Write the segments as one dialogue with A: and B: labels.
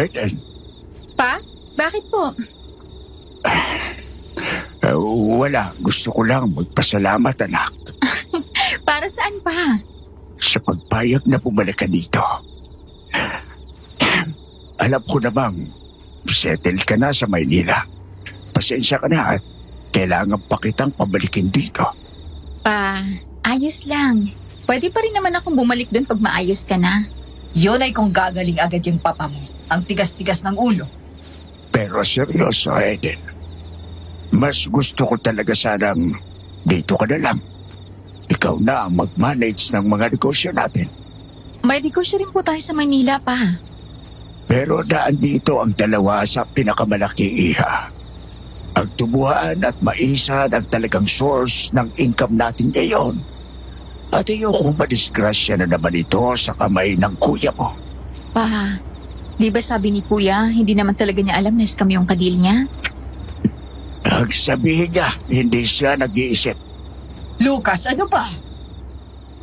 A: Eden,
B: Pa? Bakit po?
A: wala. Gusto ko lang magpasalamat, anak,
B: Para saan pa?
A: sa pagpayag na bumalik ka dito. Alam ko namang settle ka na sa Maynila. Pasensya ka na at kailangan pa kitang pabalikin dito.
B: Pa, ayos lang. Pwede pa rin naman akong bumalik doon pag maayos ka na.
C: Yun ay kung gagaling agad yung papa mo. Ang tigas-tigas ng ulo.
A: Pero seryoso, Eden. Mas gusto ko talaga sanang dito ka na lang. Ikaw na ang mag-manage ng mga negosyo natin.
B: May negosyo rin po tayo sa Maynila, pa.
A: Pero daan dito ang dalawa sa pinakamalaki, iha. Ang tubuhan at maisan ang talagang source ng income natin ngayon. At ayokong madisgrasya na naman ito sa kamay ng kuya mo.
B: Pa, di ba sabi ni Kuya, hindi naman talaga niya alam na kami yung kadil niya?
A: Ang sabihin niya, hindi siya nag-iisip.
C: Lucas, ano ba?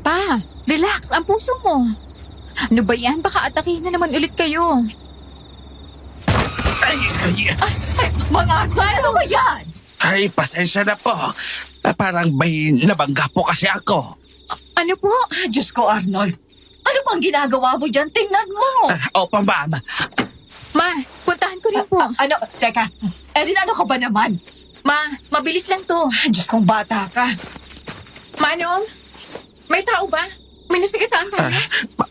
B: Pa, relax ang puso mo. Ano ba yan? Baka atakihin na naman ulit kayo.
C: Mga ano ba yan?
D: Ay, pasensya na po. Parang may nabangga po kasi ako.
B: Ano po?
C: Diyos ko, Arnold. Ano bang ginagawa mo dyan? Tingnan mo.
D: Opo, ma'am.
B: Ma, puntahan ko rin po.
C: Ano? Teka. Erin, ano ka ba naman?
B: Ma, mabilis lang to.
C: Diyos kong bata ka.
B: Manong, may tao ba? May nasigasaan tayo?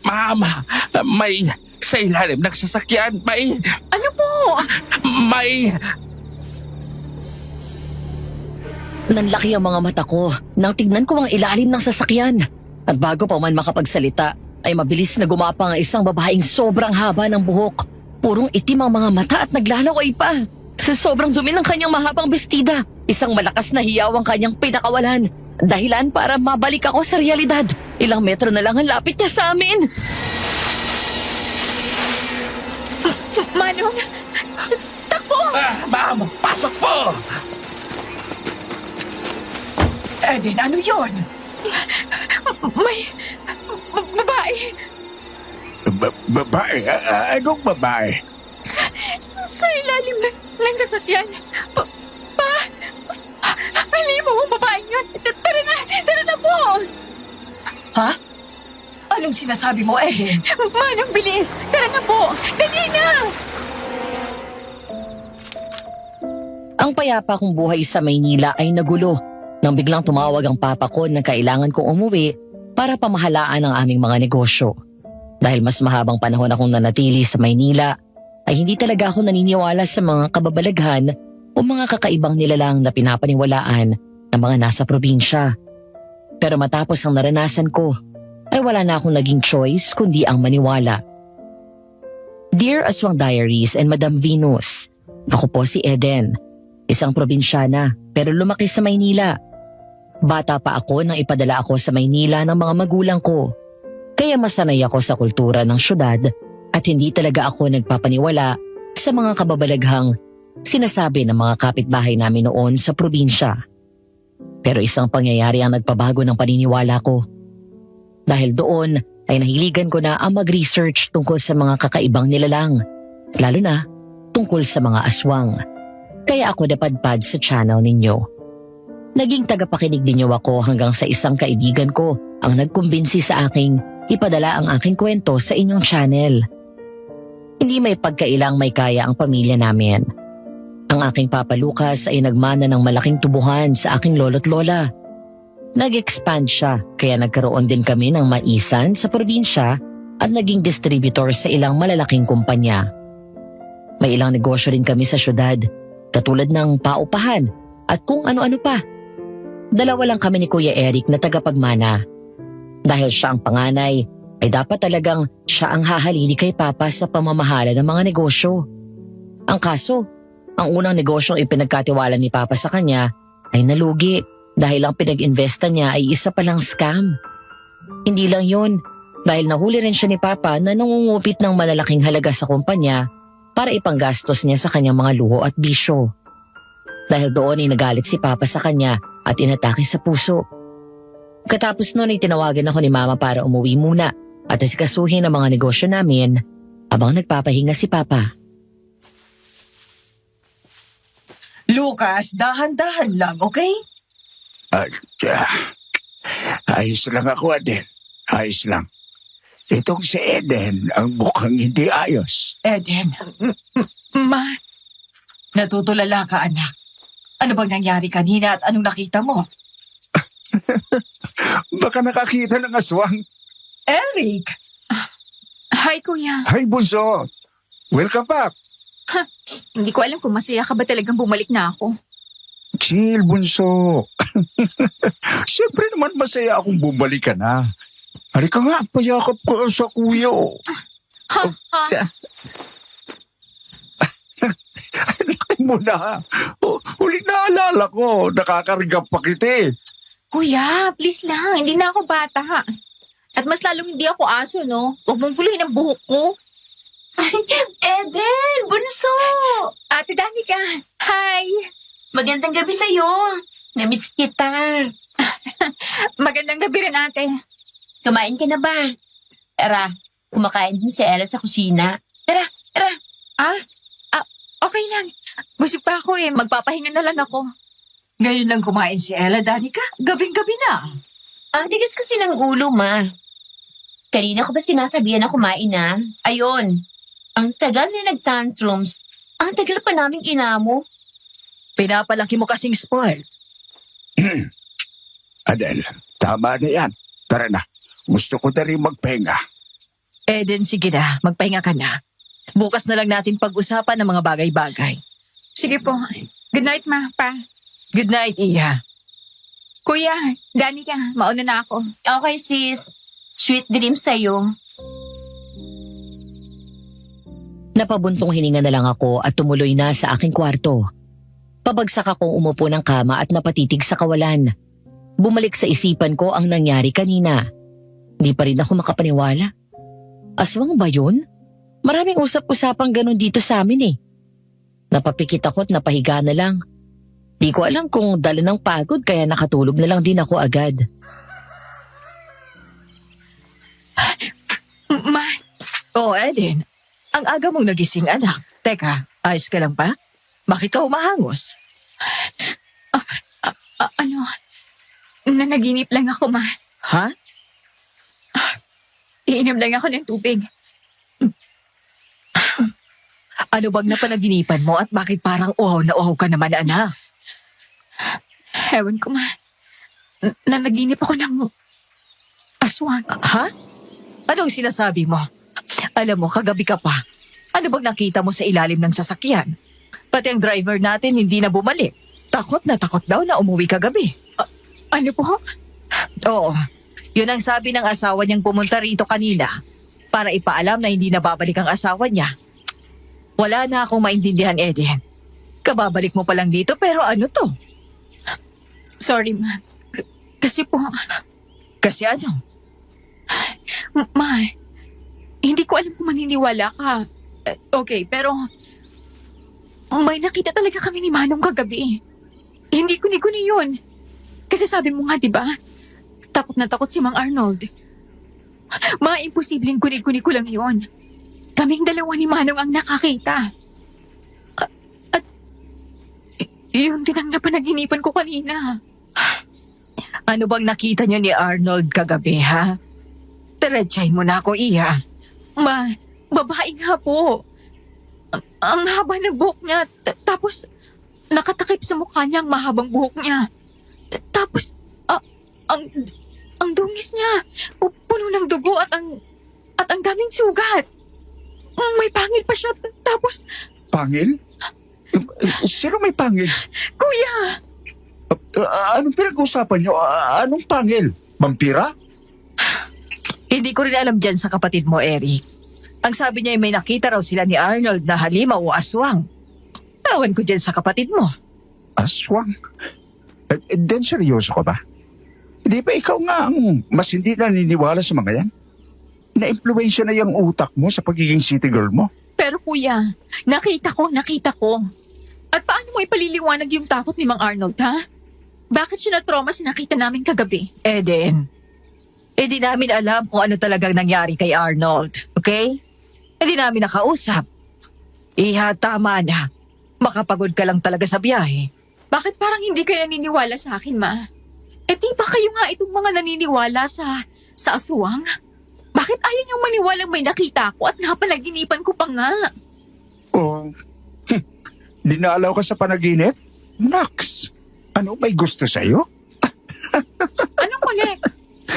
D: Ma'am, may sa ilalim ng sasakyan.
B: Ano po?
D: May...
E: Nanlaki ang mga mata ko nang tignan ko ang ilalim ng sasakyan. At bago pa man makapagsalita, ay mabilis na gumapang ang isang babaeng sobrang haba ng buhok. Purong itim ang mga mata at naglalaway pa. Sa sobrang dumi ng kanyang mahabang bestida, isang malakas na hiyaw ang kanyang pinakawalan. Dahilan para mabalik ako sa realidad. Ilang metro na lang ang lapit niya sa amin.
B: Manong, takbo!
D: Ma'am, pasok po!
C: Erin, ano yun?
B: May babae
A: Babae? Anong babae?
B: sa ilalim ng sasakyan. Pa, halin mo ang babaeng yun. Tara na po.
C: Ha? Anong sinasabi mo, Erin?
B: Manong, bilis. Tara na po. Dali na.
E: Ang payapa kong buhay sa Maynila ay nagulo nang biglang tumawag ang papa ko na kailangan kong umuwi para pamahalaan ang aming mga negosyo. Dahil mas mahabang panahon akong nanatili sa Maynila, ay hindi talaga ako naniniwala sa mga kababalaghan o mga kakaibang nilalang na pinapaniwalaan ng mga nasa probinsya. Pero matapos ang naranasan ko, ay wala na akong naging choice kundi ang maniwala. Dear Aswang Diaries and Madam Venus, ako po si Eden, isang probinsyana pero lumaki sa Maynila. Bata pa ako nang ipadala ako sa Maynila ng mga magulang ko. Kaya masanay ako sa kultura ng syudad at hindi talaga ako nagpapaniwala sa mga kababalaghang sinasabi ng mga kapitbahay namin noon sa probinsya. Pero isang pangyayari ang nagpabago ng paniniwala ko. Dahil doon ay nahiligan ko na ang mag-research tungkol sa mga kakaibang nilalang, lalo na tungkol sa mga aswang. Kaya ako napadpad sa channel ninyo. Naging tagapakinig ninyo ako hanggang sa isang kaibigan ko ang nagkumbinsi sa aking ipadala ang aking kwento sa inyong channel. Hindi may pagkailang may kaya ang pamilya namin. Ang aking Papa Lucas ay nagmana ng malaking tubuhan sa aking lolo't lola. Nag-expand siya kaya nagkaroon din kami ng maisan sa probinsya at naging distributor sa ilang malalaking kumpanya. May ilang negosyo rin kami sa syudad, katulad ng paupahan at kung ano-ano pa. Dalawa lang kami ni Kuya Eric na tagapagmana. Dahil siya ang panganay, ay dapat talagang siya ang hahalili kay Papa sa pamamahala ng mga negosyo. Ang kaso, ang unang negosyong ipinagkatiwala ni Papa sa kanya ay nalugi dahil ang pinag-investa niya ay isa palang scam. Hindi lang yun, dahil nahuli rin siya ni Papa na nangungupit ng malalaking halaga sa kumpanya para ipanggastos niya sa kanyang mga luho at bisyo. Dahil doon ay nagalit si Papa sa kanya at inatake sa puso. Katapos noon ay tinawagan ako ni Mama para umuwi muna at asikasuhin ang mga negosyo namin Abang nagpapahinga si Papa.
C: Lucas, dahan-dahan lang, okay?
A: At, ayos lang ako, Adel. Ayos lang. Itong si Eden ang mukhang hindi ayos.
C: Eden,
B: Ma,
C: natutulala ka, anak. Ano bang nangyari kanina at anong nakita mo?
A: Baka nakakita ng aswang.
C: Eric!
B: hi kuya.
A: Hi, Bunso. Welcome back.
B: Hindi ko alam kung masaya ka ba talagang bumalik na ako.
A: Chill, Bunso. Siyempre naman masaya akong bumalik ka na. Halika nga, payakap ko sa kuya.
B: Ha?
A: Laki mo na. Huling naalala ko, nakakarigap pa kita eh.
B: Kuya, please lang. Hindi na ako bata. At mas lalong hindi ako aso, no? Huwag mong puluhin ang buhok ko.
C: Eden, bunso!
B: Ate Danica, hi!
C: Magandang gabi sa'yo. Namiss kita.
B: Magandang gabi rin, ate.
C: Kumain ka na ba? Tara, kumakain din si Ella sa kusina. Tara.
B: Okay lang. Busog pa ako eh. Magpapahinga na lang ako.
C: Ngayon lang kumain si Ella, Danica. Gabing-gabi na.
F: Ang tigas kasi ng ulo, ma. Kanina ko ba sinasabihan na kumain na? Ayun. Ang tagal na nag-tantrums. Ang tagal pa naming inamo.
C: Pinapalaki mo kasing spoil.
A: Adel, tama na yan. Tara na. Gusto ko na rin magpahinga.
C: Eden, sige na. Magpahinga ka na. Bukas na lang natin pag-usapan ng mga bagay-bagay.
B: Sige po. Good night, ma, pa.
C: Good night, Iha.
B: Kuya, Danica, mauna na ako.
F: Okay, sis. Sweet dreams sa'yo.
E: Napabuntong hininga na lang ako at tumuloy na sa aking kwarto. Pabagsak akong umupo ng kama at napatitig sa kawalan. Bumalik sa isipan ko ang nangyari kanina. Di pa rin ako makapaniwala. Aswang ba yun? Maraming usap-usapang ganun dito sa amin eh. Napapikit ako at napahiga na lang. Di ko alam kung dala ng pagod kaya nakatulog na lang din ako agad.
B: Ma,
C: Oh, Eden. Ang aga mong nagising, anak. Teka, ayos ka lang ba? Bakit ka humahangos?
B: nanaginip lang ako, ma.
C: Ha?
B: Iinom lang ako ng tubig.
C: Ano bang napanaginipan mo at bakit parang uhaw na uhaw ka naman, anak?
B: Ewan ko, ma. Nanaginip ako ng aswang.
C: Ha? Anong sinasabi mo? Alam mo, kagabi ka pa. Ano bang nakita mo sa ilalim ng sasakyan? Pati ang driver natin hindi na bumalik. Takot na takot daw na umuwi kagabi.
B: Ano po?
C: Oo, yun ang sabi ng asawa niyang pumunta rito kanina para ipaalam na hindi na babalik ang asawa niya. Wala na akong maintindihan, Eden. Kababalik mo pa lang dito pero ano to?
B: Sorry, ma. Kasi po,
C: Kasi ano?
B: ma, hindi ko alam kung maniniwala ka. Okay, pero may nakita talaga kami ni Manong kagabi. Hindi guni-guni yun. Kasi sabi mo nga, di ba? Takot na takot si Mang Arnold. Ma, imposibleng guni-guni ko lang yun. Kaming dalawa ni Manong ang nakakita. At yun din ang napanaginipan ko kanina.
C: Ano bang nakita niyo ni Arnold kagabi, ha? Diretsahin mo na ako, Iha.
B: Ma, babae nga po. Ang haba ng buhok niya. Tapos, nakatakip sa mukha niya ang mahabang buhok niya. Tapos, ang dungis niya. Puno ng dugo at ang daming sugat. May pangil pa siya. Tapos,
A: Pangil? Sino may pangil?
B: kuya,
A: Anong pinag-usapan niyo? Anong pangil? Vampira?
C: Hindi ko rin alam dyan sa kapatid mo, Eric. Ang sabi niya ay may nakita raw sila ni Arnold na halimaw o aswang. Awan ko dyan sa kapatid mo.
A: Aswang? Then seryoso ka ba? Di ba ikaw nga ang mas hindi naniniwala sa mga yan? Na-impluensya na yung utak mo sa pagiging city girl mo?
B: pero kuya, nakita ko. At paano mo ipaliliwanag yung takot ni Mang Arnold, ha? Bakit siya na-trauma sa nakita namin kagabi?
C: Eden, di namin alam kung ano talagang nangyari kay Arnold, okay? Hindi namin nakausap. Iha, tama na. Makapagod ka lang talaga sa biyahe.
B: Bakit parang hindi kayo naniniwala sa akin, Ma? Eh di ba kayo nga itong mga naniniwala sa aswang? Bakit ayaw niyong maniwalang may nakita ko at napalaginipan ko pa nga?
A: Oh, dinalaw ka sa panaginip? Naks, ano ba'y gusto sa'yo?
B: Anong kulit?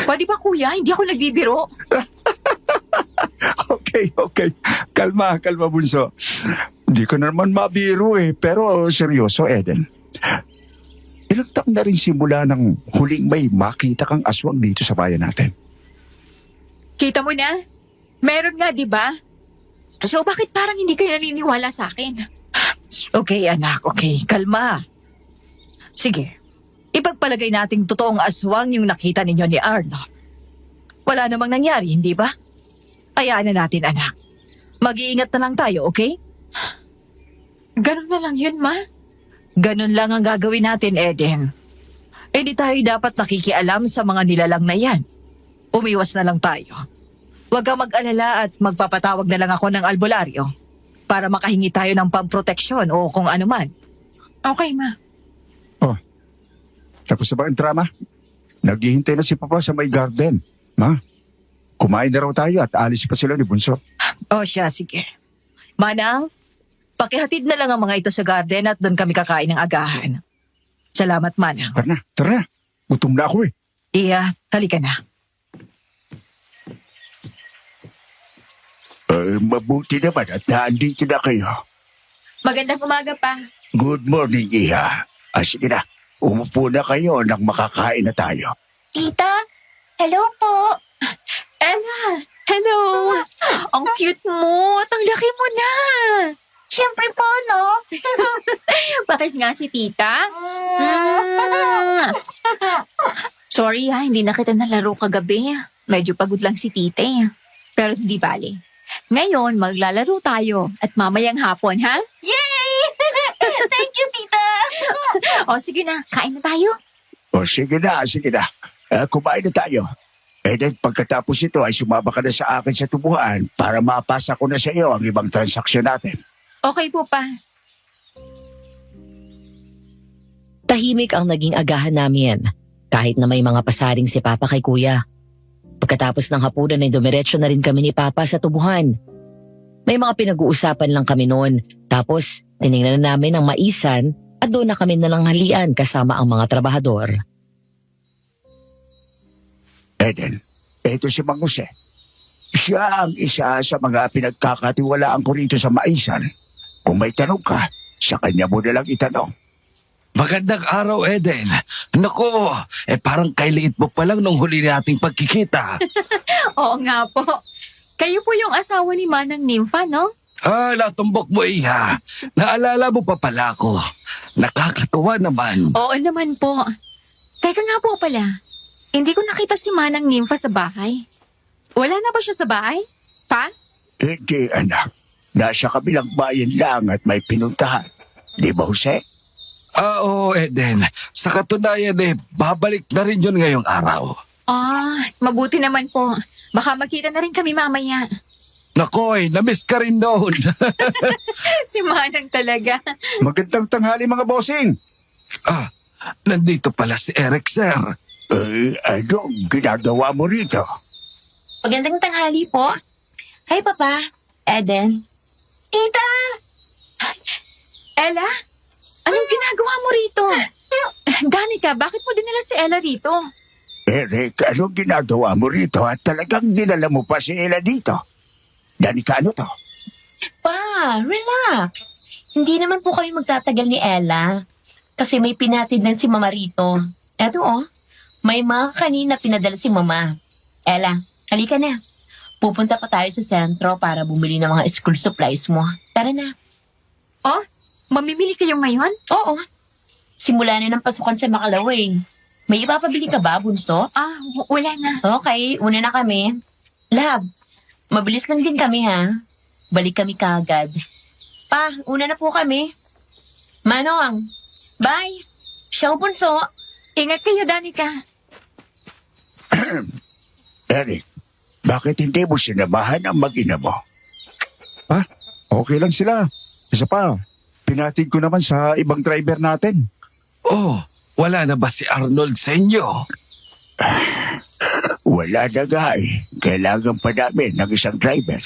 B: Pwede ba kuya? Hindi ako nagbibiro.
A: Okay. Kalma, bunso. Hindi ko naman mabiro pero seryoso, Eden. Ilang taon na rin simula ng huling may makita kang aswang dito sa bayan natin.
B: Kita mo na? Meron nga, di ba? So bakit parang hindi kayo naniniwala sa akin?
C: Okay, anak. Okay, kalma. Sige. Ipagpalagay nating totoong aswang yung nakita ninyo ni Arnold. Wala namang nangyari, hindi ba? Hayaan na natin, anak. Mag-iingat na lang tayo, okay?
B: Ganun na lang yun, Ma.
C: Ganun lang ang gagawin natin, Eden. Hindi tayo dapat nakikialam sa mga nilalang na yan. Umiwas na lang tayo. Huwag kang mag-alala at magpapatawag na lang ako ng albularyo para makahingi tayo ng pamproteksyon o kung ano man.
B: Okay, Ma.
A: Tapos na ba ang drama? Naghihintay na si Papa sa may garden. Ma, kumain na raw tayo at alis pa sila ni Bunso.
C: O siya, sige. Manang, pakihatid na lang ang mga ito sa garden at doon kami kakain ng agahan. Salamat, Manang.
A: Tara na. Gutom na ako
C: Iya, halika na.
A: Mabuti naman at naandito na kayo.
B: Magandang umaga pa.
A: Good morning, Iha. Sige na. Umupo na kayo nang makakain na tayo.
F: Tita, hello po.
B: Ella! Hello! Ang cute mo! At ang laki mo na!
F: Siyempre po, no?
B: Bakit nga si tita? Mm. Sorry hindi na kita nalaro kagabi. Medyo pagod lang si tita Pero hindi bali. Ngayon, maglalaro tayo at mamayang hapon, ha?
F: Yay! Thank you, tita.
B: O sige na, kain na tayo.
A: Sige na. Kumain na tayo. Then pagkatapos ito ay sumama ka na sa akin sa tubuhan para mapasa ko na sa iyo ang ibang transaksyon natin.
B: Okay po pa.
E: Tahimik ang naging agahan namin kahit na may mga pasaring si Papa kay Kuya. Pagkatapos ng hapunan ay dumiretso na rin kami ni Papa sa tubuhan. May mga pinag-uusapan lang kami noon tapos tinignan na namin ang maisan at doon na kami nalanghalian kasama ang mga trabahador.
A: Eden, ito si Mang Jose. Siya ang isa sa mga pinagkakatiwalaan ko rito sa Maisan. Kung may tanong ka, sa kanya mo na lang itanong.
D: Magandang araw, Eden. Nako, parang kailiit mo pa lang nung huli nating pagkikita.
B: Oo nga po. Kayo po yung asawa ni Manang Nympha, no?
D: Natumbok mo, Iha. Naalala mo pa pala ako. Nakakatuwa naman.
B: Oo naman po. Teka nga po pala. Hindi ko nakita si Manang Nympha sa bahay. Wala na ba siya sa bahay? Pa?
A: Hindi, anak. Nasa kabilang bayan lang at may pinuntahan. Di ba, Jose?
D: Oo, Eden. Sa katunayan babalik na rin yun ngayong araw.
B: Mabuti naman po. Baka magkita na rin kami mamaya.
D: Nako, namiss ka rin doon.
B: Si Manang talaga.
A: Magandang tanghali, mga bossing.
D: Nandito pala si Eric, sir.
A: Anong ginagawa mo rito?
F: Magandang tanghali po. Hi, Papa. Eden. Tita!
B: Ella? Anong ginagawa mo rito? Danica, bakit mo dinala si Ella rito?
A: Eric, anong ginagawa mo rito at talagang dinala mo pa si Ella dito? Danica, ano to?
F: Pa, relax. Hindi naman po kayo magtatagal ni Ella. Kasi may pinatid lang si Mama rito. Eto may mga kanina pinadala si Mama. Ella, halika na. Pupunta pa tayo sa sentro para bumili ng mga school supplies mo. Tara na.
B: Mamimili kayo ngayon?
F: Oo. Simula na ng pasukan sa Makalaway. May ipapabili ka ba, Bunso?
B: Wala na.
F: Okay, una na kami. Lab, mabilis lang din kami ha. Balik kami kaagad. Pa, una na po kami. Manong, bye. Siya Bunso.
B: Ingat kayo, Danica.
A: Eric, bakit hindi mo sinamahan ang mag-ina mo? Okay lang sila. Isa pa, pinatid ko naman sa ibang driver natin.
D: Oh, wala na ba si Arnold sa inyo?
A: Wala na nga eh. Kailangan pa namin ng isang driver.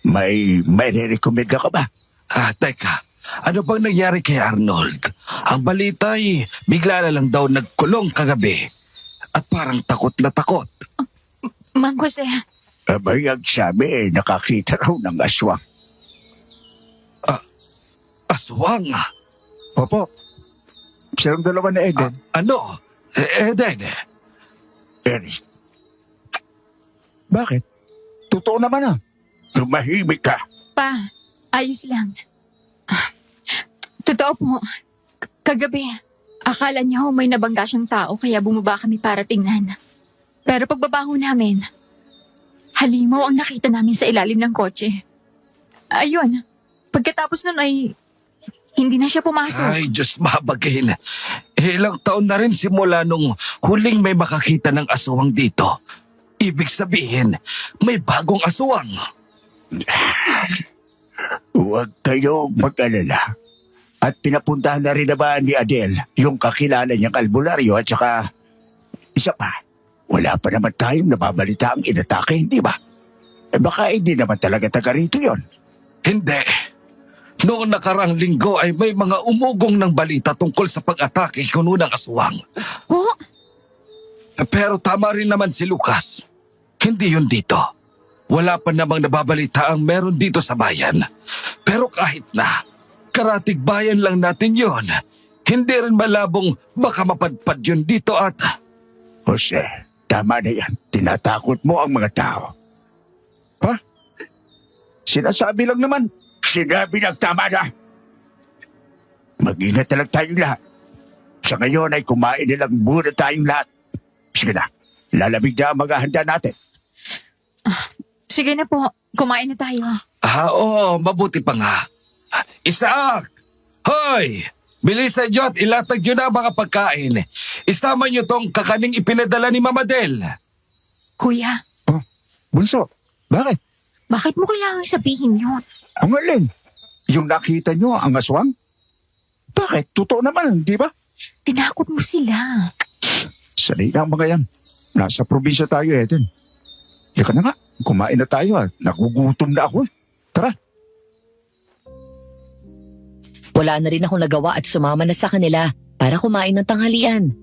A: May re-recommend ka ba?
D: Teka, ano bang nangyari kay Arnold? Ang balita ay bigla na lang daw nagkulong kagabi. At parang takot na takot.
B: Mang Jose,
A: Abay, ang sabi nakakita raw ng aswang.
D: Aswang?
A: Opo. Silang dalawa na Eden.
D: Ano? Eden?
A: Eric. Bakit? Totoo naman Tumahimik ka.
B: pa, ayos lang. Totoo po. Kagabi, akala niya ho may nabangga siyang tao kaya bumaba kami para tingnan. Pero pagbabaho namin, halimaw ang nakita namin sa ilalim ng kotse. Ayun, pagkatapos nun ay hindi na siya pumasok.
D: Ay, Diyos mabagin. Ilang taon na rin simula nung huling may makakita ng aswang dito. Ibig sabihin, may bagong aswang.
A: Huwag kayong mag-alala. At pinapuntahan na rin naman ni Adele yung kakilala niyang albularyo at saka isa pa, wala pa naman tayong nababalita ang inatake, hindi ba? Baka hindi naman talaga taga rito yun.
D: Hindi. Noong nakarang linggo ay may mga umugong ng balita tungkol sa pag-atake kuno ng aswang.
B: Oh,
D: Pero tama rin naman si Lucas. Hindi yun dito. Wala pa namang nababalita ang meron dito sa bayan. Pero kahit na, karatig bayan lang natin yun. Hindi rin malabong baka mapadpad yun dito at...
A: Jose, tama na yan. Tinatakot mo ang mga tao. Ha? Sinasabi lang naman. Sinabi ng tama na. Mag-ingat na lang tayong lahat. Sa ngayon ay kumain na lang muna tayong lahat. Sige na, lalamig na ang mga handa natin.
B: sige na po. Kumain na tayo.
D: Oo, mabuti pa nga. Isaac! Hoy! Bilisan nyo at ilatag nyo na ang mga pagkain. Isama nyo tong kakaning ipinadala ni Mama Del.
B: Kuya,
A: Bunso, bakit?
B: bakit mo kailangang sabihin yun?
A: Ang alin? Yung nakita nyo ang aswang? Bakit? Totoo naman, di ba?
B: Tinakot mo sila.
A: Sanay na ang mga yan. Nasa probinsya tayo, Eden. Teka na nga, kumain na tayo at nagugutom na ako. Tara.
E: Wala na rin akong nagawa at sumama na sa kanila para kumain ng tanghalian.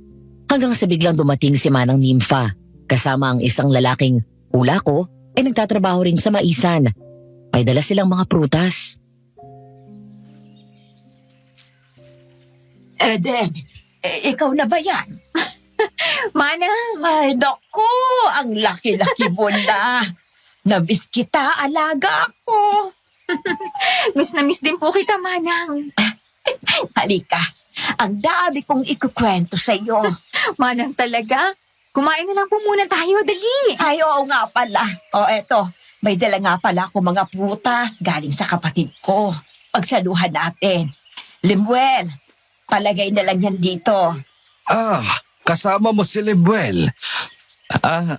E: Hanggang sa biglang dumating si Manang Nympha. Kasama ang isang lalaking hula ko ay nagtatrabaho rin sa maisan. May dala silang mga prutas.
F: Eden, ikaw na ba yan?
B: Manang,
F: Ay, naku, ang laki-laki mo na. Nabis kita, alaga ako.
B: miss na miss din po kita, Manang.
F: Halika, ang dami kong ikukwento sa iyo.
B: Manang talaga? Kumain na lang po muna tayo, dali.
F: Ay, oo nga pala. O, eto, may dala nga pala ako mga prutas galing sa kapatid ko. Pagsaluhan natin. Limuel, palagay na lang yan dito.
D: Kasama mo si Lemuel.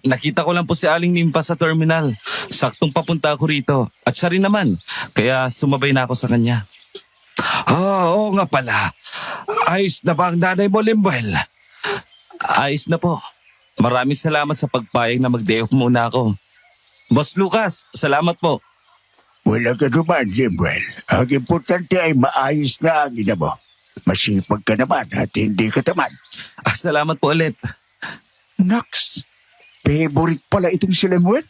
D: Nakita ko lang po si Aling Nympha sa terminal. Saktong papunta ako rito. At siya rin naman. Kaya sumabay na ako sa kanya. Oo nga pala. Ayos na ba ang nanay mo, Lemuel? Ayos na po. Maraming salamat sa pagpayag na mag-day off muna ako. Boss Lucas, salamat po.
A: Wala ka naman, Limuel. Ang importante ay maayos na ang ina mo. Masipag ka naman at hindi ka tamad.
D: Salamat po ulit.
A: Naks, favorite pala itong si Lemuel.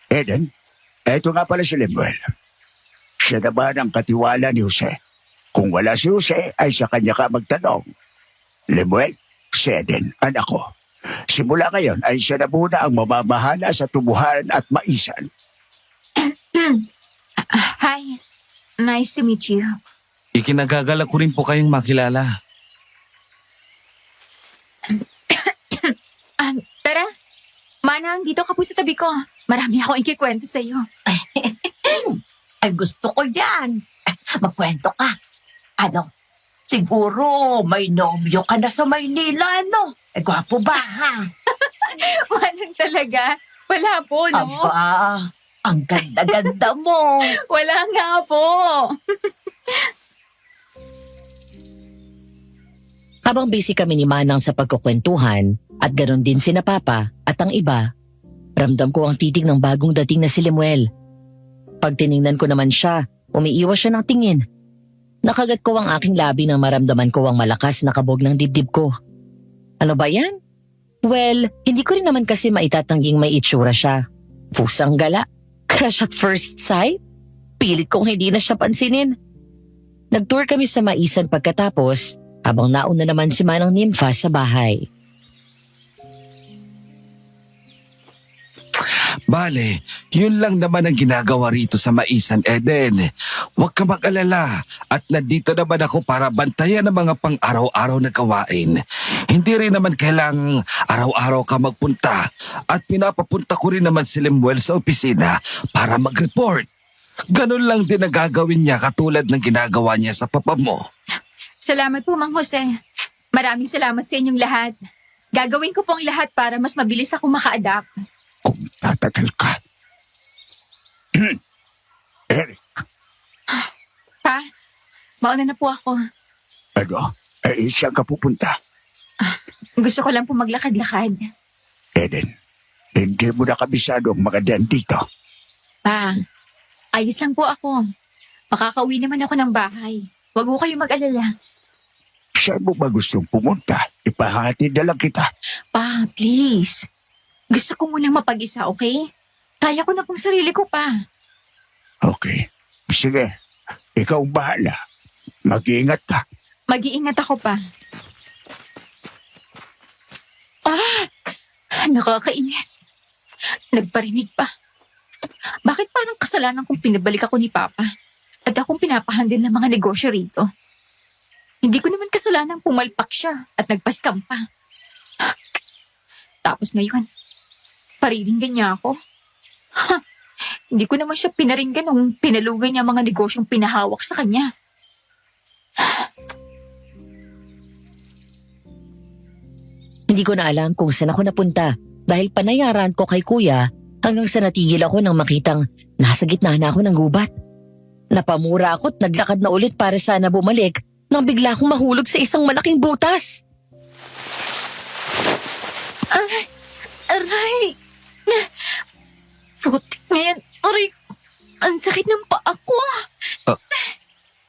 A: Eden, eto nga pala si Lemuel. Siya naman ang katiwala ni Jose. Kung wala si Jose, ay sa kanya ka magtanong. Lemuel, si Eden, anak ko. Simula ngayon ay siya na muna ang mamamahala sa tubuhan at maisan.
B: Hi. Nice to meet you.
D: Ikinagagalak ko rin po kayong makilala.
B: Tara. Manang, dito ka po sa tabi ko. Marami akong ikikwento sa iyo.
F: Ay, gusto ko yan. Magkwento ka. Ano? Siguro may nobyo ka na sa Maynila, no? Gwapo ba, ha?
B: Manang talaga. Wala po, no?
F: Aba, Ang ganda-ganda mo.
B: Wala nga po.
E: Habang busy kami ni Manang sa pagkukwentuhan at ganoon din sina Papa at ang iba, ramdam ko ang titig ng bagong dating na si Lemuel. Pag tiningnan ko naman siya, umiiwas siya ng tingin. Nakagat ko ang aking labi nang maramdaman ko ang malakas na kabog ng dibdib ko. Ano ba yan? Well, hindi ko rin naman kasi maitatangging may itsura siya. Pusang gala. Crush at first sight? Pilit kong hindi na siya pansinin. Nag-tour kami sa Maisan pagkatapos habang nauna naman si Manang Nympha sa bahay.
D: Bale, yun lang naman ang ginagawa rito sa Maisan, Eden. Huwag ka mag-alala at nandito naman ako para bantayan ang mga pang-araw-araw na gawain. Hindi rin naman kailangang araw-araw ka magpunta at pinapapunta ko rin naman si Lemuel sa opisina para mag-report. Ganun lang din ang gagawin niya katulad ng ginagawa niya sa papa mo.
B: Salamat po, Mang Jose. Maraming salamat sa inyong lahat. Gagawin ko po ang lahat para mas mabilis ako maka-adapt.
A: Kung tatagal ka. Eric,
B: Pa, mauna na po ako.
A: ano? Saan ka pupunta?
B: Gusto ko lang po maglakad-lakad.
A: Eden, hindi mo na kabisadong makadaan dito.
B: Pa, ayos lang po ako. Makakauwi naman ako ng bahay. Huwag mo kayo mag-alala.
A: Saan mo ba gustong pumunta? Ipahatid na lang kita.
B: Pa, please. Gusto ko munang mapag-isa, okay? Kaya ko na pong sarili ko, pa.
A: Okay. Sige, ikaw ang bahala. Mag-iingat ka.
B: Mag-iingat ako, pa. Nakakainis. Nagparinig pa. Bakit parang kasalanan kung pinabalik ako ni Papa at akong pinapahandle ng mga negosyo rito? Hindi ko naman kasalanan pumalpak siya at nagpaskam pa. Tapos ngayon, pariringgan niya ako. Hindi ko naman siya pinaringgan nung pinalugay niya mga negosyong pinahawak sa kanya.
E: Hindi ko na alam kung saan ako napunta dahil panayaran ko kay kuya hanggang sa natigil ako nang makitang nasa gitna na ako ng gubat. Napamura ako at naglakad na ulit para sana bumalik nang bigla akong mahulog sa isang malaking butas.
B: Aray! Putik na yan. Aray! Ang sakit ng paa ko.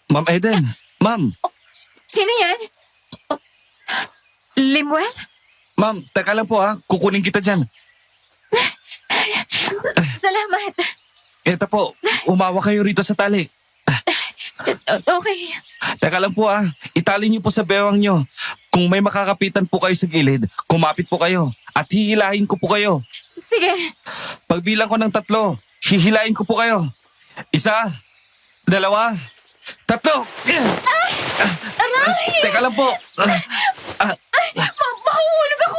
D: Ma'am Eden, ma'am,
B: Sino yan? Lemuel?
D: ma'am, teka lang po kukunin kita dyan.
B: Salamat.
D: Eto po, umawa kayo rito sa tali.
B: Okay.
D: Teka lang po itali niyo po sa bewang niyo. Kung may makakapitan po kayo sa gilid, kumapit po kayo at hihilahin ko po kayo.
B: Sige.
D: Pagbilang ko ng 3, hihilahin ko po kayo. 1, 2, 3.
B: Aray!
D: Teka lang po.
B: Mahulog ako!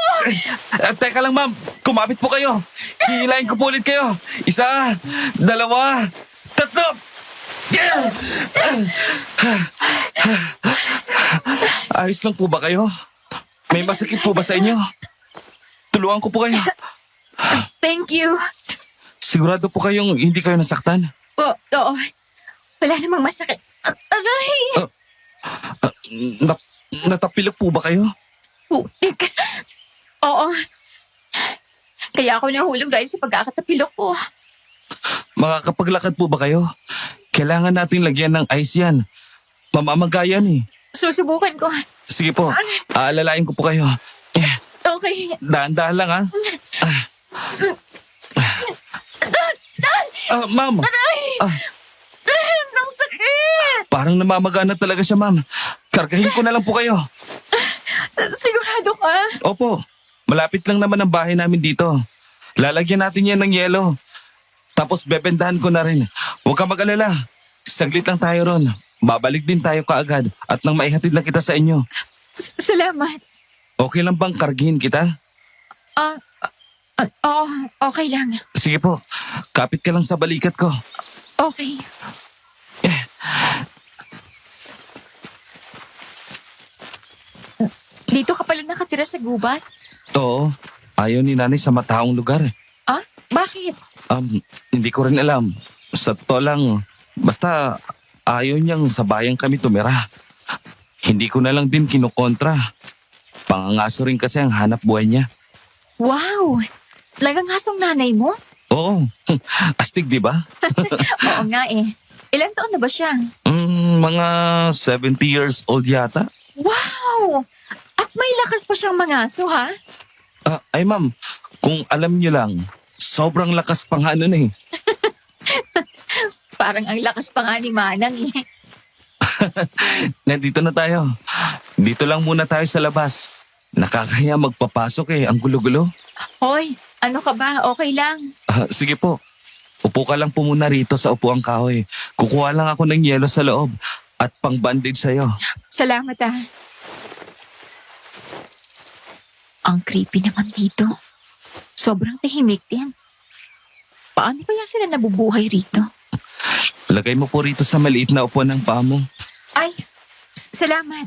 D: Teka lang ma'am, kumapit po kayo. Hihilahin ko po ulit kayo. 1, 2, 3. Ayos lang po ba kayo? May masakit po ba sa inyo? Tulungan ko po kayo.
B: Thank you.
D: Sigurado po kayong hindi kayo nasaktan?
B: Oo. Wala namang masakit. Aray!
D: Natapilok po ba kayo?
B: Putik. Oo. Kaya ako nahulog dahil sa pagkakatapilok ko.
D: Makakapaglakad po ba kayo? Kailangan nating lagyan ng ice yan. Mamamagayan eh.
B: Susubukan ko.
D: Sige po, aalalain ko po kayo.
B: Okay.
D: Dahan-dahan lang ma'am.
B: Ang sakit!
D: Parang namamaga na talaga siya, ma'am. Kargahin ko na lang po kayo.
B: Sigurado ka?
D: Opo, malapit lang naman ang bahay namin dito. Lalagyan natin yan ng yelo. Tapos bebendahan ko na rin. Huwag ka mag-alala. Saglit lang tayo ron. Babalik din tayo kaagad at nang maihatid lang kita sa inyo.
B: Salamat.
D: Okay lang bang kargihin kita?
B: Okay lang.
D: Sige po, kapit ka lang sa balikat ko.
B: Okay. Dito ka pala nakatira sa gubat?
D: Oo, ayaw ni nanay sa mataong lugar.
B: Bakit?
D: Hindi ko rin alam. Sa totoo lang, basta ayaw niyang sa bayan kami tumira. Hindi ko na lang din kinukontra. Pangangaso rin kasi ang hanap buhay niya.
B: Wow! Lagang hasong nanay mo?
D: Oo, astig di ba?
B: Oo nga eh. Ilang taon na ba siya?
D: Mga 70 years old yata.
B: Wow! At may lakas pa siyang mangaso, ha?
D: Ay ma'am, kung alam niyo lang, sobrang lakas pa nga nun eh.
B: Parang ang lakas pa nga ni Manang eh.
D: Nandito na tayo. Dito lang muna tayo sa labas. Nakakaya magpapasok eh, ang gulo-gulo.
B: Hoy, ano ka ba? Okay lang.
D: Sige po, upo ka lang po muna rito sa upuang kahoy. Kukuha lang ako ng yelo sa loob at pang-bandage sa'yo.
B: Salamat ah. Ang creepy naman dito. Sobrang tahimik din. Paano kaya sila nabubuhay rito?
D: Lagay mo po rito sa maliit na upuan ng paa mo.
B: Ay, salamat.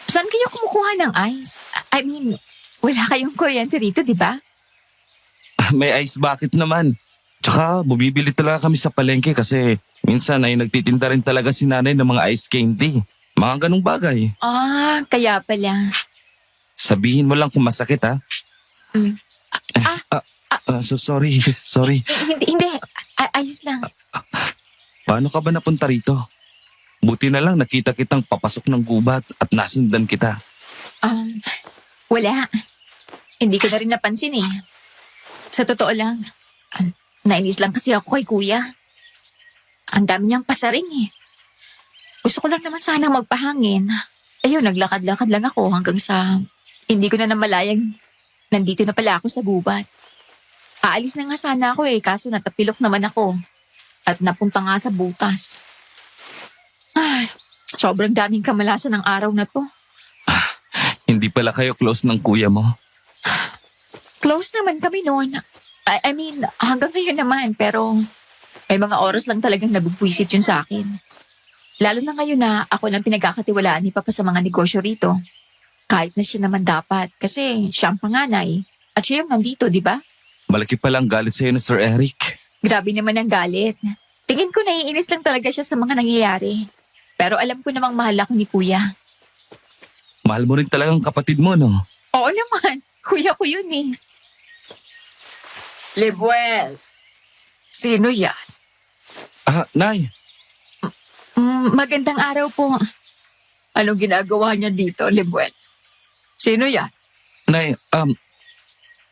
B: Saan kayo kumukuha ng ice? I mean, wala kayong kuryente rito, di ba?
D: May ice bucket naman. Tsaka bumibili talaga kami sa palengke kasi minsan ay nagtitinda rin talaga si nanay ng mga ice candy. Mga ganong bagay.
B: Ah, kaya pala.
D: Sabihin mo lang kung masakit ha.
B: Mm.
D: Sorry.
B: Hindi. Ayos lang.
D: Paano ka ba napunta rito? Buti na lang nakita kitang papasok ng gubat at nasundan kita.
B: Wala. Hindi ko na rin napansin eh. Sa totoo lang, nainis lang kasi ako kay kuya. Ang dami niyang pasaring eh. Gusto ko lang naman sana magpahangin. Ayun, naglakad-lakad lang ako hanggang sa hindi ko na namalayang nandito na pala ako sa gubat. Aalis na nga sana ako eh, kaso natapilok naman ako. At napunta nga sa butas. Ay, sobrang daming kamalasan ng araw na to.
D: Hindi pala kayo close ng kuya mo.
B: Close naman kami noon. I mean, hanggang ngayon naman, pero may mga oras lang talagang nabubwisit yun sa akin. Lalo na ngayon na ako lang pinagkakatiwalaan ni Papa sa mga negosyo rito. Kahit na siya naman dapat, kasi siya ang panganay. At siya yung nandito, di ba?
D: Malaki palang galit sa'yo ni Sir Eric.
B: Grabe naman ang galit. Tingin ko naiinis lang talaga siya sa mga nangyayari. Pero alam ko namang mahal ako ni Kuya.
D: Mahal mo rin talagang kapatid mo, no?
B: Oo naman. Kuya ko yun eh. Lebuel. Sino yan?
D: Nay.
B: Magandang araw po. Anong ginagawa niya dito, Lebuel? Sino yan?
D: Nay,